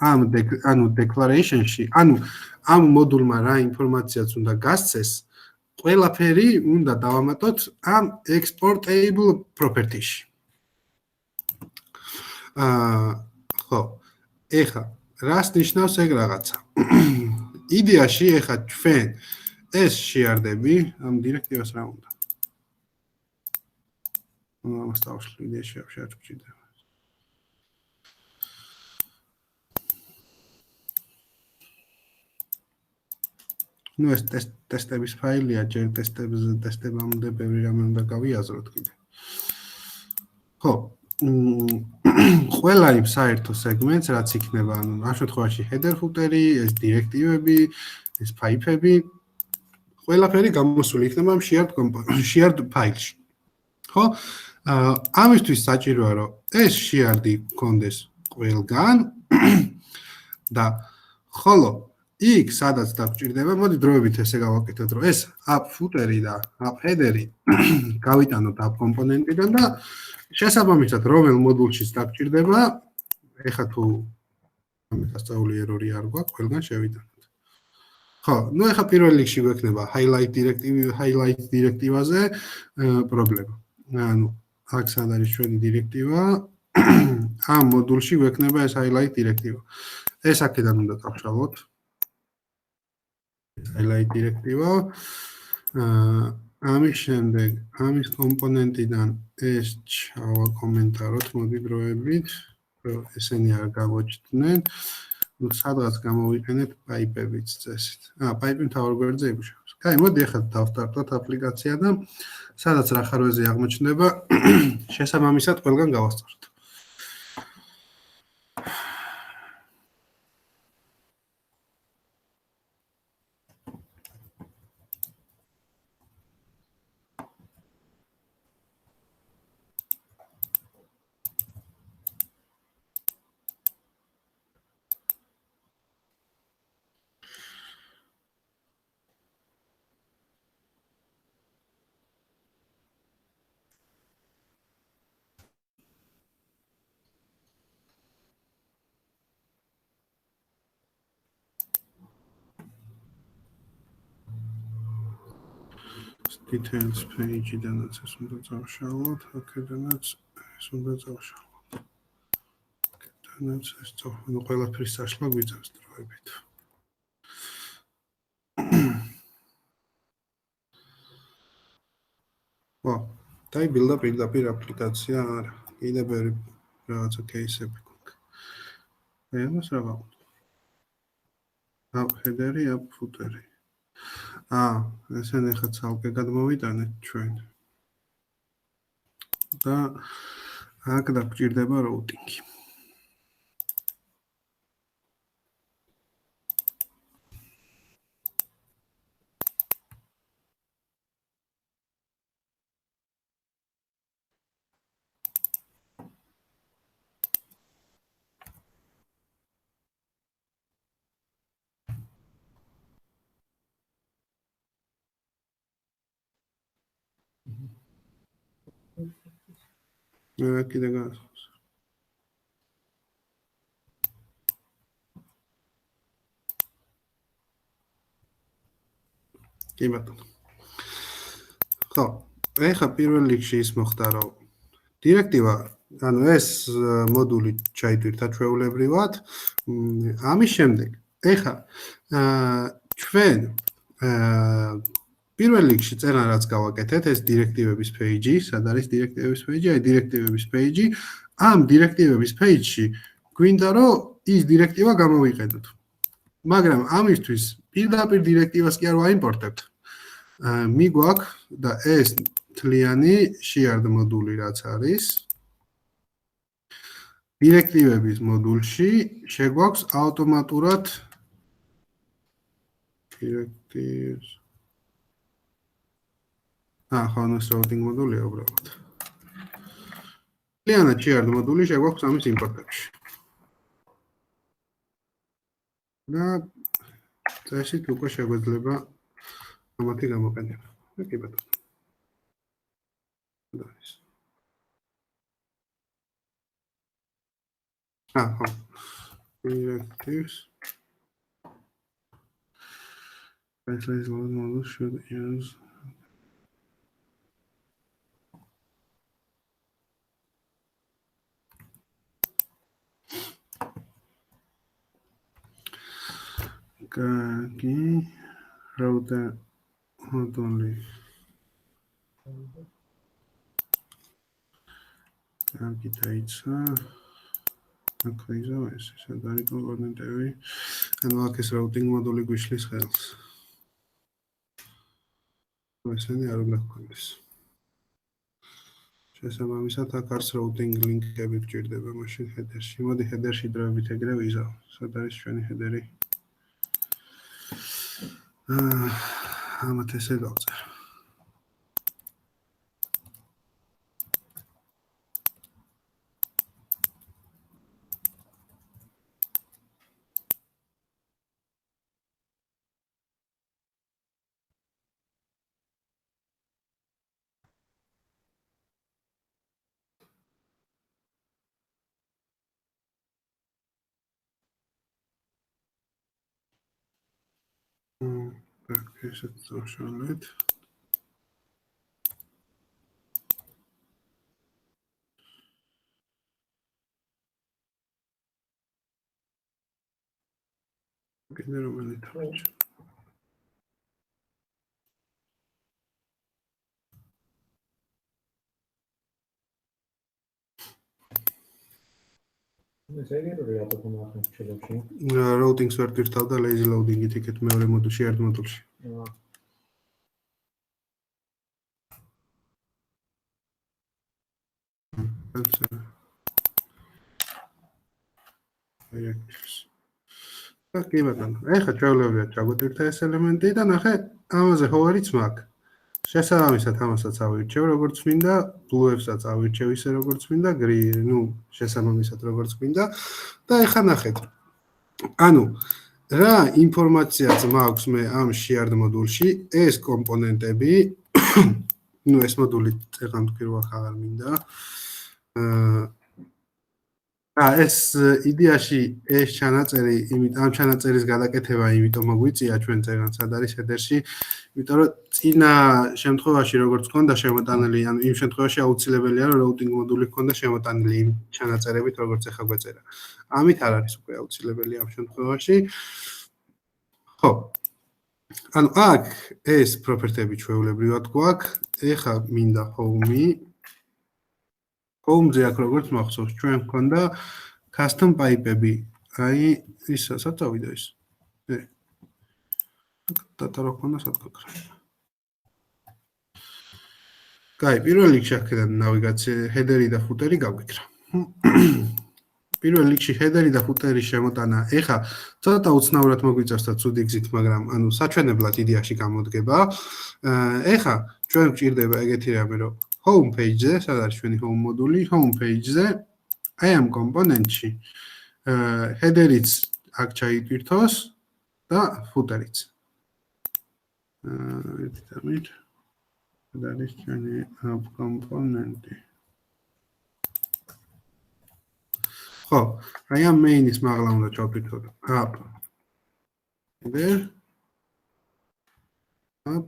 ანუ declaration-ში, ანუ ამ მოდულმა რა ინფორმაციაც უნდა გასცეს, ყველაფერი უნდა დავამატოთ ამ exportable property-ში. ხო, ეხა, რას ნიშნავს ეგ რაღაცა? იდეაში ეხა ჩვენ ეს შეარდები, ამ დირექტივას რა უნდა? ამას დავშლი იდეაში არ გჭირდება. ნუ ეს ტესტების ფაილია, ჯერ ტესტებამდე ბევრი რამე უნდა გავიაზროთ კიდე. ხო, ყველა იმ საერთო სეგმენტს, რაც იქნება, ანუ ამ შემთხვევაში header footer-ი, ეს დირექტივები, ეს ფაილები, ყველაფერი გამოსული იქნება ამ shared ფაილში. ხო? ამისთვის საჭიროა რომ ეს shared-ი გქონდეს ყველგან და ხოლო იქ სადაც დაგჭირდება, მოდი დროებით ესე გავაკეთოთ, რომ ეს app footer-ი და app header-ი გავიტანოთ app კომპონენტიდან და შესაბამისად რომელ მოდულშიც დაგჭირდება, ეხლა თუ ამასწაული ერორი არ გვაქვს, ყველგან შევიტანოთ. ხო, ნუ ეხლა პირველ რიგში გვექნება highlight დირექტივაზე პრობლემა. ანუ აქ სად არის ჩვენი დირექტივა? ამ მოდულში გვექნება ეს highlight დირექტივა. ეს აქედან უნდა დავშალოთ. highlight დირექტივა. ამის შემდეგ, ამის კომპონენტიდან ეს ჩავაკომენტაროთ მოდი დროებით, რომ ესენი არ გავოჩნდნენ. ნუ სადღაც გამოვიყენეთ პაიპებიც წესით. პაიპი მთავარ გვერდზე იგუშავს. კაი, მოდი ახლა დავსტარტოთ აპლიკაცია და სადაც რა ხარვეზე აღმოჩნდება, შესაბამისად ყველგან გავასწოროთ. Details page-დანაც ეს უნდა წავშალოთ, აქედანაც ეს უნდა წავშალოთ. აქედანაც ეს ნუ ყველაფრის წაშლა გვიწევს დროებით. დაიბილდა პირდაპირ აპლიკაცია არა, კიდე ბევრი რაღაცა кейსები გვაქვს. ამას რა გავაკეთოთ? app header-ი, app footer-ი. ესენ ახლა ცალკე გადმოვიტანეთ ჩვენ. და აქ დაგჭირდება routing-ი. კიდე გასვს. კი ბატონო. ხო, ეხლა პირველ რიგში ის მოხდა, რომ დირექტივა, ანუ ეს მოდული ჩაიტვირთა ჩვეულებრივად. ამის შემდეგ, ეხლა ჩვენ პირველ რიგში წერა რაც გავაკეთეთ, ეს დირექტივების page-ი, სად არის დირექტივების page-ი? აი დირექტივების page-ი. ამ დირექტივების page-ში გვინდა რომ ის დირექტივა გამოვიყენოთ. მაგრამ ამისთვის პირდაპირ დირექტივას კი არ ვაიმპორტებთ. მიგვაქვს და ეს თლიანი shared მოდული რაც არის. დირექტივების მოდულში შეგვაქვს ავტომატურად directives ხანოს routing მოდულია უბრალოდ. თლიანად shared მოდული შეგვაქვს ამის იმპორტებში. და წესით უკვე შეგვეძლება ამათი გამოყენება. კი ბატონო. ხო. Directives. Translate module should use Kaki router not only Kaki დაიცა აქ იზავ ეს სადარი კომპონენტები ანუ აქ ეს routing მოდული გვიშლის ხელს ესენი არ უნდა გქონდეს შესაბამისად აქ არც routing ლინკები გჭირდება მაშინ header-ში მოდი header-ში დროებით ეგრე ვიზავ სად არის ჩვენი header-ი ამათ ესე დავწერე. Так, ესეც დავშალეთ. კიდე რომელი თავი? ეს ეგრევე ატოქმა ახლა ჩელებში. Routings ვერ ტირთავ და lazy loading-ით იქეთ მეორე მოდულში, ერთ მოდულში. კი ბატონო, ეხლა ჩვეულებრივად ჩაგვეტირთა ეს ელემენტი და ნახე, ამაზე ჰოვერიც მაქვს. შესაბამისად ამასაც ავირჩევ როგორც მინდა, blue-ესაც ავირჩევ ისე როგორც მინდა, შესაბამისად როგორც მინდა და ეხლა ნახეთ. ანუ რა ინფორმაციაც მაქვს მე ამ shared მოდულში, ეს კომპონენტები, ეს მოდული ეხლა თქვი აღარ მინდა. ეს იდეაში ეს ჩანაწერი, ამ ჩანაწერის გადაკეთება იმიტომ მოგვიწია ჩვენ წერან სად არის header-ში, იმიტომ რომ წინა შემთხვევაში როგორც ქონდა შემოტანილი, ანუ იმ შემთხვევაში აუცილებელია რომ routing მოდული ქონდა შემოტანილი იმ ჩანაწერებით როგორც ახლა გვეწერა. ამით არ არის უკვე აუცილებელი ამ შემთხვევაში. ხო. ანუ აქ ეს პროპერტები ჩვეულებრივად გვაქვს, ეხლა მინდა home-ზე აქ როგორც მახსოვს, ჩვენ გვქონდა custom pipe-ები, აი ის საწავიდა ის. დატა რა ქონდა სათქაკრა. კაი, პირველ რიგში აქედან ნავიგაცია, header-ი და footer-ი გავიქრა. პირველ რიგში header-ი და footer-ის შემოტანა, ეხა ცოტა უცნაურად მოგვიწევს და ცუდი გზით, მაგრამ ანუ საჩვენებლად იდეაში გამოდგება. ეხა ჩვენ გვჭირდება ეგეთი რამე, რომ home page-ზე, სად არის ჩვენი home მოდული, home page-ზე აი ამ კომპონენტში header-იც აქ ჩაიტვირთოს და footer-იც. ერთი დამით. სად არის ჩვენი app კომპონენტი. ხო, აი ამ main-ის მაღლა უნდა ჩავფიქროთ. app. header. app.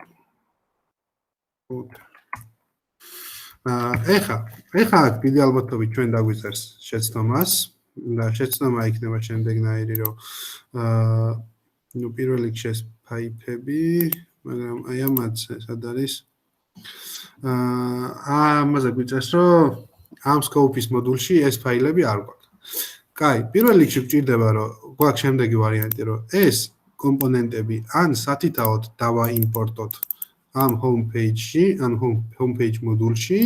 footer. ეხა აქ დიდი ალბათობით ჩვენ დაგვიწერს შეცდომას და შეცდომა იქნება შემდეგნაირი, რომ პირველ რიგში ეს ფაილები, მაგრამ აი ამაც სად არის? ამაზე გვიწერს, რომ ამ scope-ის მოდულში ეს ფაილები არ გვაქვს. კაი, პირველ რიგში გვჭირდება, რომ გვაქვს შემდეგი ვარიანტი, რომ ეს კომპონენტები ან სათითაოდ დავაიმპორტოთ ამ home page-ში, ან home page მოდულში,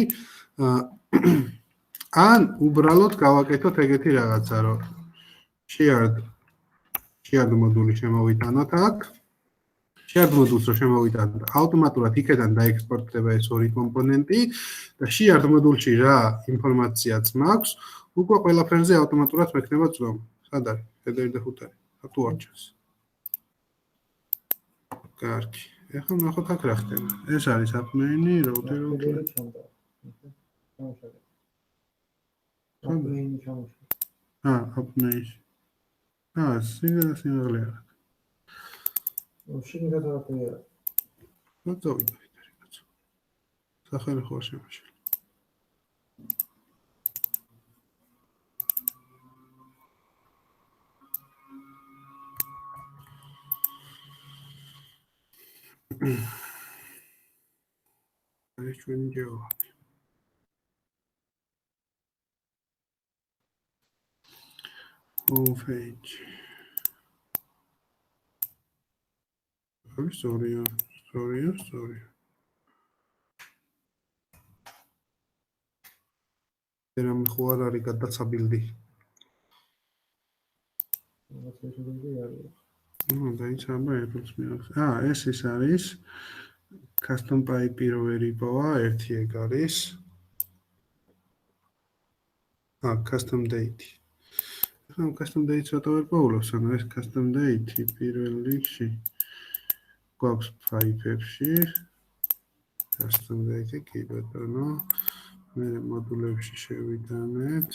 ან უბრალოდ გავაკეთოთ ეგეთი რაღაცა, რომ shared მოდული შემოვიტანოთ აქ. shared მოდულს რო შემოვიტანოთ, ავტომატურად იქიდან დაექსპორტდება ეს ორი კომპონენტი და shared მოდულში რა ინფორმაციაც მაქვს, უკვე ყველაფერზე ავტომატურად მექნება წვემა. სად არის? header და footer. თუ არ ჩანს. კარგი. ეხლა ნახოთ აქ რა ხდება. ეს არის app main-ი, router. app main. სიმაღლე არა. შეგიძლიათ რა. ნუ წავიდა იქ. სახელი ხო შემაშელი. არის ჩვენი ჯავაბი. home page. Sorry. Era mejor arigato sabildi. დაიწყება Apple-ს მიიღოს. ეს ის არის custom pipe-ი რო ვერ იპოვა, ერთი ეგ არის. custom date. custom date ცოტა ვერ პოულობს, ანუ ეს custom date-ი პირველ რიგში გვაქვს pipe-ებში. custom date-ი კი ბატონო. მე მოდულებში შევიტანეთ.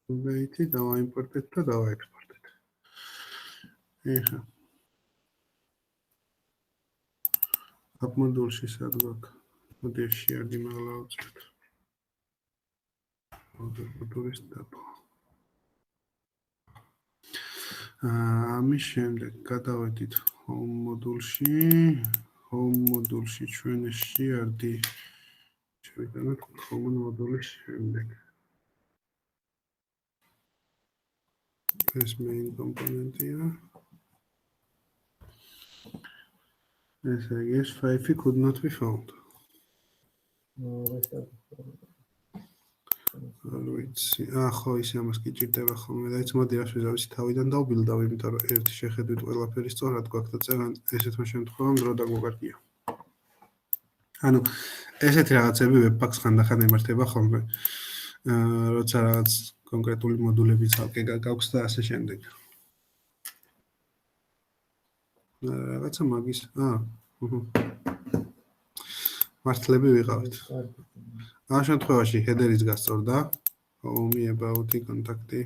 date-ი დავაიმპორტეთ და დავაექსპორტეთ. ეხლა app მოდულში სად გვაქვს? მოდი შეარდი მაღლა ავწერთ. მოდულის დაბა. ამის შემდეგ გადავედით home მოდულში ჩვენ შეარდი შევიტანოთ home მოდულის შემდეგ. ეს main კომპონენტია. ეს file could not be found. ხო ისე ამას კი ჭირდება ხოლმე და იცი მოდი რას ვიზავ ისე თავიდან დავბილდავ, იმიტომ რომ ერთი შეხედვით ყველაფერი სწორად გვაქვს და წერან ესეთმა შემთხვევამ დრო დაგვაკარგია. ანუ ესეთი რაღაცები webpack-ს ხანდახან ემართება ხოლმე. როცა რაღაც კონკრეტული მოდულები ცალკე გაქვს და ასე შემდეგ. რაღაცა მაგის მართლები ვიყავით. ამ შემთხვევაში header-იც გასწორდა, home about-ი, კონტაქტი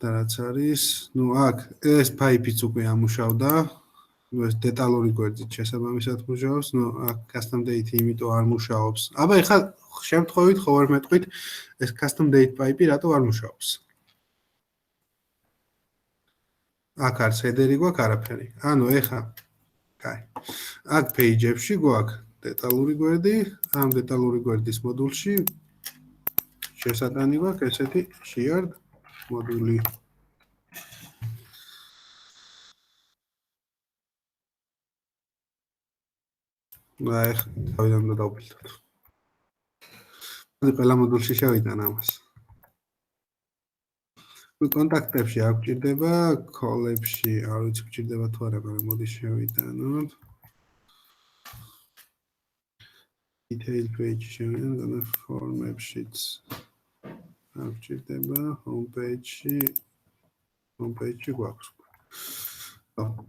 და რაც არის, აქ ეს pipe-იც უკვე ამუშავდა, ეს დეტალური გვერდით შესაბამისად მუშაობს, აქ custom date-ი იმიტომ არ მუშაობს. აბა ეხლა შემთხვევით ხო ვერ მეტყვით ეს custom date pipe-ი რატო არ მუშაობს? აქ არის header-ი გვაქვს არაფერი. ანუ ეხლა კაი. აქ page-ებში გვაქვს დეტალური გვერდი, ამ დეტალური გვერდის მოდულში შესატანი გვაქვს ესეთი shared მოდული. ეხლა თავიდან უნდა დავბილდოთ. ყველა მოდულში შევიტან ამას. კონტაქტებში არ გვჭირდება, call-ებში არ ვიცი გვჭირდება თუ არა, მაგრამ მოდი შევიტანოთ. detail page შევიტანოთ, form-ებშიც არ გვჭირდება, home-page-ში გვაქვს.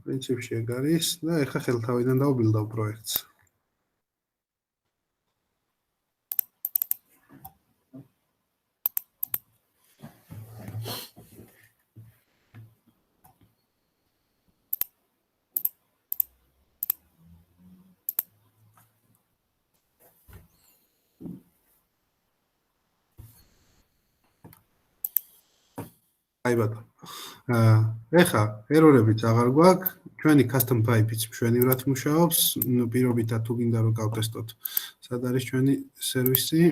პრინციპში ეგ არის და ეხლა ხელთავიდან დავბილდავ პროექტს. აი ბატონო. ეხლა ერორებიც აღარ გვაქვს, ჩვენი custom pipe-იც მშვენივრად მუშაობს, პირობითად თუ გინდა რომ გავტესტოთ, სად არის ჩვენი სერვისი.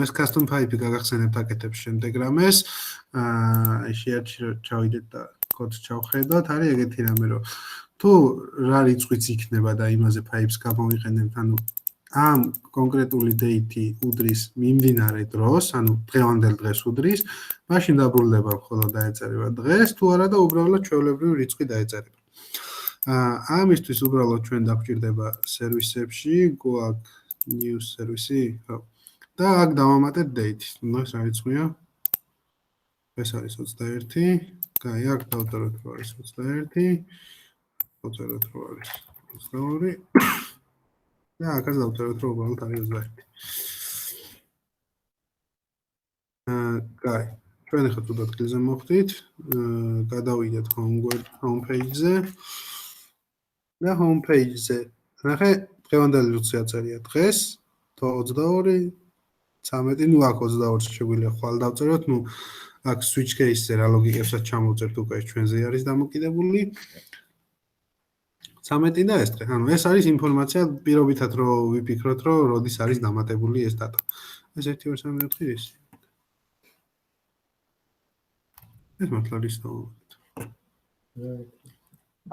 ეს custom pipe-ი გაგახსენებთ აკეთებს შემდეგ რამეს. შეარჩი ჩავიდეთ და კოდს ჩავხედოთ, არის ეგეთი რამე რომ თუ რა რიცხვიც იქნება და იმაზე pipe-ს გამოვიყენებთ, ანუ ამ კონკრეტული date-ი უდრის მიმდინარე დროს, ანუ დღევანდელ დღეს უდრის, მაშინ დაბრუნდება მხოლოდ დაეწერება დღეს, თუ არა და უბრალოდ ჩვეულებრივი რიცხვი დაეწერება. ამისთვის უბრალოდ ჩვენ დაგვჭირდება სერვისებში, გვაქვს new სერვისი, ხო. და აქ დავამატეთ date-ი. ეს რა რიცხვია? ეს არის 21. კაი, აქ დავწეროთ რომ არის 21. დავწეროთ რომ არის 22. და აქაც დავწეროთ რომ უბრალოდ არის 21. კაი. ჩვენ ახლა თუ ადგილზე მოვხდით, გადავიდეთ home page-ზე. და home page-ზე ნახე დღევანდელი რიცხვი აწერია დღეს 22 13, ნუ აქ 22-ში შეგვიძლია ხვალ დავწეროთ, ნუ აქ switch case-ზე რა ლოგიკებსაც ჩამოვწერთ უკვე ჩვენზე არის დამოკიდებული. 13 და ეს დღე. ანუ ეს არის ინფორმაცია პირობითად რომ ვიფიქროთ რომ როდის არის დამატებული ეს data. ეს 1 2 3 4 ის. ეს მართლა ის დავუვით.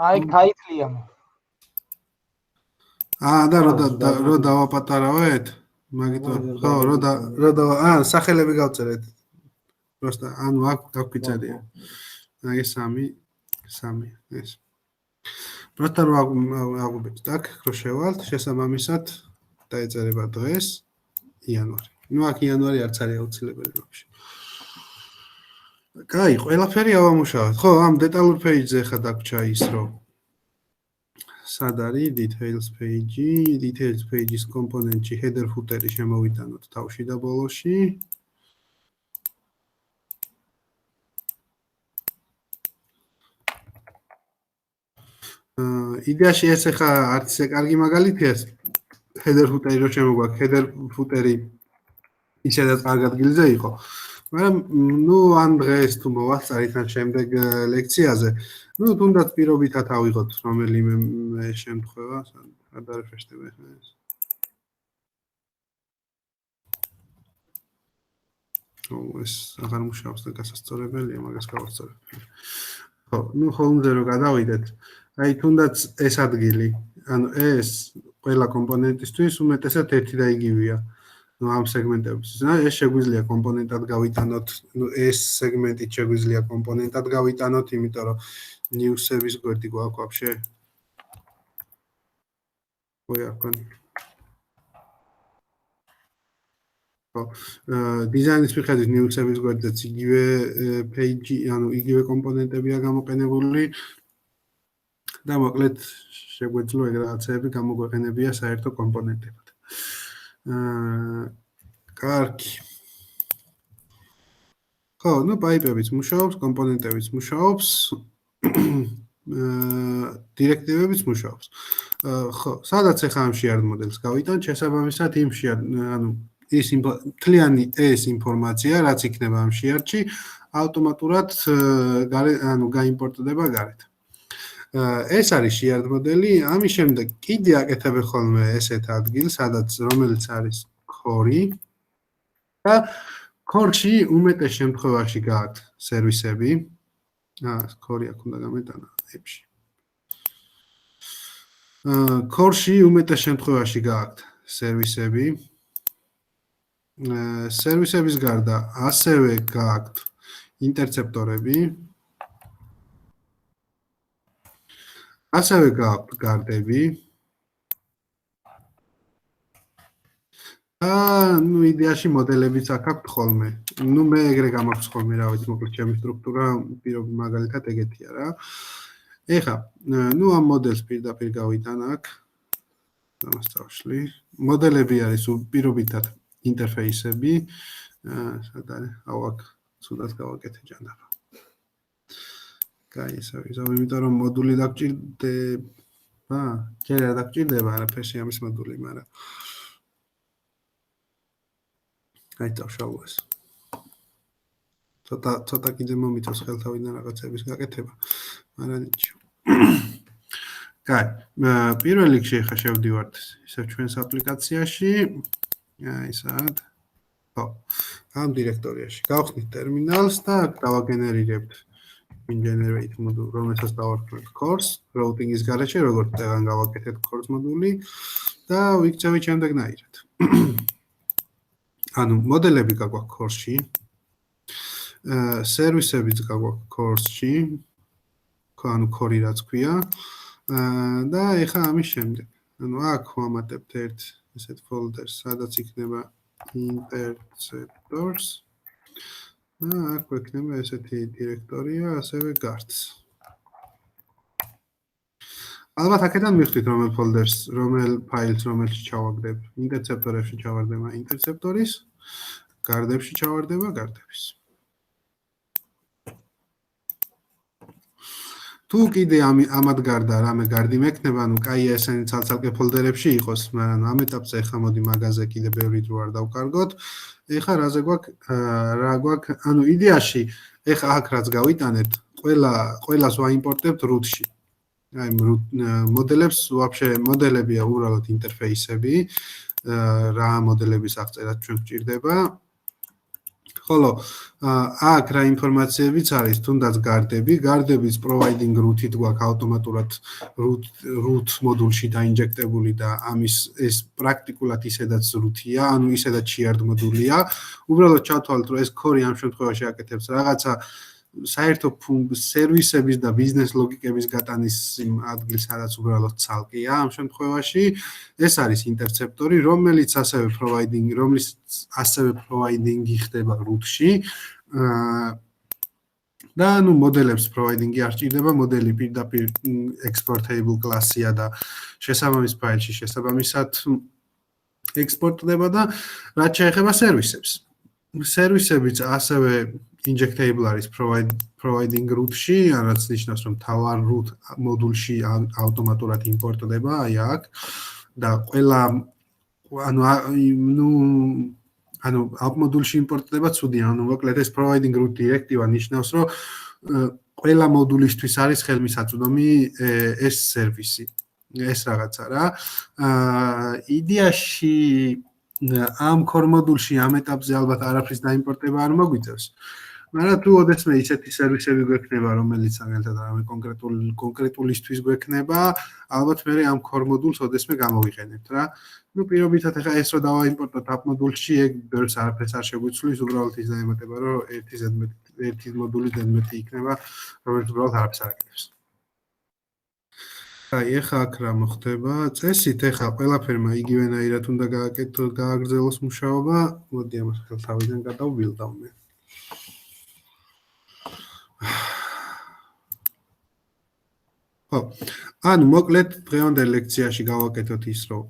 აი title-ია. და რო დავაპატარავეთ, მაგითო ხო, რო სახელები გავწერეთ. просто ანუ აქ დაგვიწერია. აი 3 ეს. Просто რომ აღვიბეთ, так, რო შევალთ, შესაბამისად დაეწერება დღეს იანვარი. ნუ აქ იანვარი არც არის აუცილებელი ვაფშე. კაი, ყველაფერი ავამუშავეთ. ხო, ამ დეტალურ პეიჯზე ხა დაგვრჩა ის, რომ სად არის details page-ი, details page-ის კომპონენტში header footer-ი შემოვიტანოთ თავში და ბოლოში. იდეაში ეს ხა არც ისე კარგი მაგალითია header footer-ი რო შემოგვაქვს, header footer-ი ისედაც კარგ ადგილზე იყო. მაგრამ ნუ ან დღეს თუ მოვასწარით ან შემდეგ ლექციაზე, ნუ თუნდაც პირობითად ავიღოთ რომელიმე შემთხვევა, არ დარეფრეშდება ახლა ეს. ეს აღარ მუშაობს და გასასწორებელია, მაგას გავასწორებ. ხო, ნუ home-ზე რო გადავიდეთ, აი თუნდაც ეს ადგილი, ანუ ეს ყველა კომპონენტისთვის უმეტესად ერთი და იგივეა. ნუ ამ სეგმენტების. ეს შეგვიძლია კომპონენტად გავიტანოთ, ნუ ეს სეგმენტი შეგვიძლია კომპონენტად გავიტანოთ, იმიტომ რომ news-ების გვერდი გვაქვს ვაფშე. ვიარქან. ხო, დიზაინის მიხედვით news-ების გვერდზეც იგივე page-ი, ანუ იგივე კომპონენტებია გამოყენებული. და მოკლედ შეგვეძლო ეგ რაღაცები გამოგვეყენებია საერთო კომპონენტებად. კარგი. ხო, ნუ პაიპებიც მუშაობს, კომპონენტებიც მუშაობს, დირექტივებიც მუშაობს. ხო, სადაც ახლა ამ შეარდ მოდელს გავიტან, შესაბამისად იმ ანუ ის მთლიანი ეს ინფორმაცია, რაც იქნება ამ შეარდში, ავტომატურად ანუ გაიმპორტდება გარეთ. ეს არის შეარდ მოდელი, ამის შემდეგ კიდე აკეთებ ხოლმე ესეთ ადგილს, რომელიც არის core და core-ში უმეტეს შემთხვევაში გააქვთ სერვისები. core აქ უნდა გამეტანა ებში. core-ში უმეტეს შემთხვევაში გააქვთ სერვისები. სერვისების გარდა ასევე გააქვთ ინტერცეპტორები. ასევე გააქვთ გარდები. ნუ იდეაში მოდელებიც აქ აქვთ ხოლმე. ნუ მე ეგრე გამაქვს ხოლმე, რა ვიცი, მოკლედ ჩემი სტრუქტურა პირობი მაგალითად ეგეთია რა. ეხლა, ნუ ამ მოდელს პირდაპირ გავიტან აქ. ამას დავშლი. მოდელები არის პირობითად ინტერფეისები. სად არის? აუ აქ სულად გავაკეთე ჯანდაბა. კაი, ისევ, იმიტომ რომ მოდული დაგჭირდება. ჯერ არ დაგჭირდება არაფერში ამის მოდული, მაგრამ აი დავშალო ეს. ცოტა კიდე მომიწევს ხელთავიდან რაღაცების გაკეთება, მაგრამ ნიჩო. კაი, პირველ რიგში ახლა შევდივართ ისევ ჩვენს აპლიკაციაში. აი სად? ხო, ამ დირექტორიაში გავხსნით ტერმინალს და აქ დავაგენერირებთ generate module, რომელსაც დავარქმევთ course, routing-ის გარეშე, როგორც წეგან გავაკეთეთ course მოდული და ვიქცევით შემდეგნაირად. ანუ მოდელები გაგვაქვს course-ში, სერვისებიც გაგვაქვს course-ში, ანუ core რაც ქვია, და ეხლა ამის შემდეგ. ანუ აქ ვამატებთ ერთ ესეთ folder-ს, სადაც იქნება interceptors. აქ გვექნება ესეთი დირექტორია, ასევე guards. ალბათ აქედან მივხვდით რომელ folder-ს, რომელ ფაილს რომელში ჩავაგდებ. ინტერცეპტორებში ჩავარდება ინტერცეპტორის, guard-ებში ჩავარდება guard-ების. თუ კიდე ამად გარდა რამე guard-ი მექნება, ну კაი ესენი ცალ-ცალკე folder-ებში იყოს, მაგრამ ამ ეტაპზე ახლა მოდი მაგაზე კიდე ბევრი დრო არ დავკარგოთ. ეხლა რა გვაქვს, ანუ იდეაში ეხლა აქ რაც გავიტანებთ, ყველას ვაიმპორტებთ root-ში. აი მოდელებს ვაფშე მოდელებია უბრალოდ ინტერფეისები, რა მოდელების აღწერა ჩვენ გვჭირდება. ხოლო აქ რა ინფორმაციებიც არის, თუნდაც გარდების providing root-ით გვაქვს ავტომატურად root მოდულში დაინჯექტებული და ამის ეს პრაქტიკულად ისედაც root-ია, ანუ ისედაც shared მოდულია. უბრალოდ ჩავთვალოთ, რომ ეს core ამ შემთხვევაში აკეთებს რაღაცა საერთო სერვისების და ბიზნეს ლოგიკების გატანის ადგილს, სადაც უბრალოდ ცალკეა ამ შემთხვევაში, ეს არის ინტერცეპტორი, romlis ასევე პროვაიდინგი ხდება root-ში. და ნუ მოდელებს პროვაიდინგი არ ჭირდება, მოდელი პირდაპირ exportable class-ია და შესაბამის ფაილში შესაბამისად ექსპორტდება და რაც შეეხება სერვისებს. სერვისებიც ასევე injectable არის providing root-ში, რაც ნიშნავს, რომ თავარ root მოდულში ავტომატურად იმპორტდება, აი აქ და ყველა ანუ app მოდულში იმპორტდება ცუდია, ანუ მოკლედ ეს providing root დირექტივა ნიშნავს, რომ ყველა მოდულისთვის არის ხელმისაწვდომი ეს სერვისი. ეს რაღაცა რა. იდეაში ამ core მოდულში ამ ეტაპზე ალბათ არაფრის დაიმპორტება არ მოგვიწევს. მაგრამ თუ ოდესმე ისეთი სერვისები გვექნება, რომელიც მაგალითად რამე კონკრეტულისთვის გვექნება, ალბათ მე ამ core მოდულს ოდესმე გამოვიყენებთ რა. ნუ პირობითად ახლა ეს რო დავაიმპორტოთ app მოდულში, ეგ ბევრს არაფერს არ შეგვიცვლის, უბრალოდ ის დაემატება, რომ ერთი მოდული ზედმეტი იქნება, რომელიც უბრალოდ არაფერს არ აკეთებს. აი, ეხა აქ რა მოხდება? წესით ეხა ყველაფერმა იგივენაირად უნდა გააგრძელოს მუშაობა. მოდი ამას ახლა თავიდან გადავვილდავ მე. ხო, ანუ მოკლედ დღევანდელ ლექციაში გავაკეთოთ ის, რომ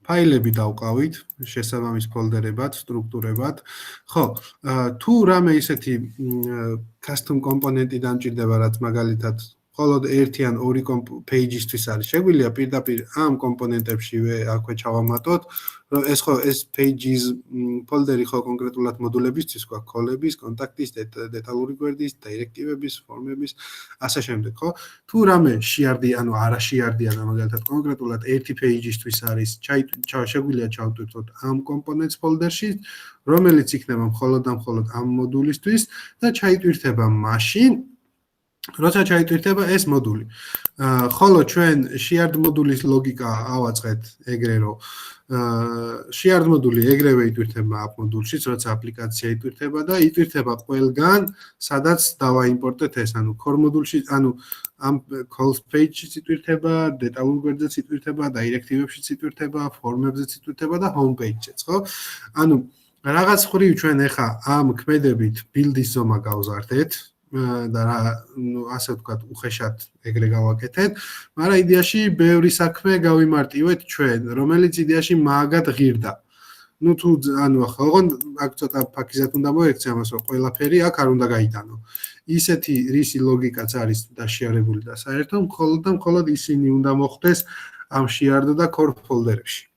ფაილები დავყავით, შესაბამის ფოლდერებად, სტრუქტურებად. ხო, თუ რამე ისეთი custom კომპონენტი დამჭირდება, რაც მაგალითად მხოლოდ ერთი ან ორი page-ისთვის არის შეგვიძლია პირდაპირ ამ კომპონენტებშივე აქვე ჩავამატოთ, რომ ეს pages ფოლდერი ხო კონკრეტულად მოდულებისთვის გვაქვს call-ების, კონტაქტის, დეტალური გვერდის, დირექტივების, ფორმების, ასე შემდეგ, ხო? თუ რამე შეარდი, ანუ არა შეარდია და მაგალითად კონკრეტულად ერთი page-ისთვის არის, შეგვიძლია ჩავტვირთოთ ამ კომპონენტს ფოლდერში, რომელიც იქნება მხოლოდ ამ მოდულისთვის და ჩაიტვირთება მაშინ როცა ჩაიტვირთება ეს მოდული. ხოლო ჩვენ shared მოდულის ლოგიკა ავაწყეთ ეგრე, რომ shared მოდული ეგრევე იტვირთება app მოდულშიც, როცა აპლიკაცია იტვირთება და იტვირთება ყველგან, სადაც დავაიმპორტეთ ეს, ანუ core მოდულში, ანუ ამ calls page-შიც იტვირთება, დეტალურ გვერდზეც იტვირთება, დირექტივებშიც იტვირთება, ფორმებზეც იტვირთება და home page-შეც, ხო? ანუ რაღაც ხრივ ჩვენ ახლა ამ ქმედებით build-ის ზომა გავზარდეთ და ასე ვთქვათ, უხეშად ეგრე გავაკეთეთ, მაგრამ იდეაში ბევრი საქმე გავიმარტივეთ ჩვენ, რომელიც იდეაში მაგად ღირდა. ნუ თუ ანუ ახლა ოღონდ აქ ცოტა ფაქიზად უნდა მოექცე ამას, რომ ყველაფერი აქ არ უნდა გაიტანო. ისეთი რისი ლოგიკაც არის დაშიარებული და საერთო მხოლოდ ისინი უნდა მოხდეს ამ შეარდ და core ფოლდერებში.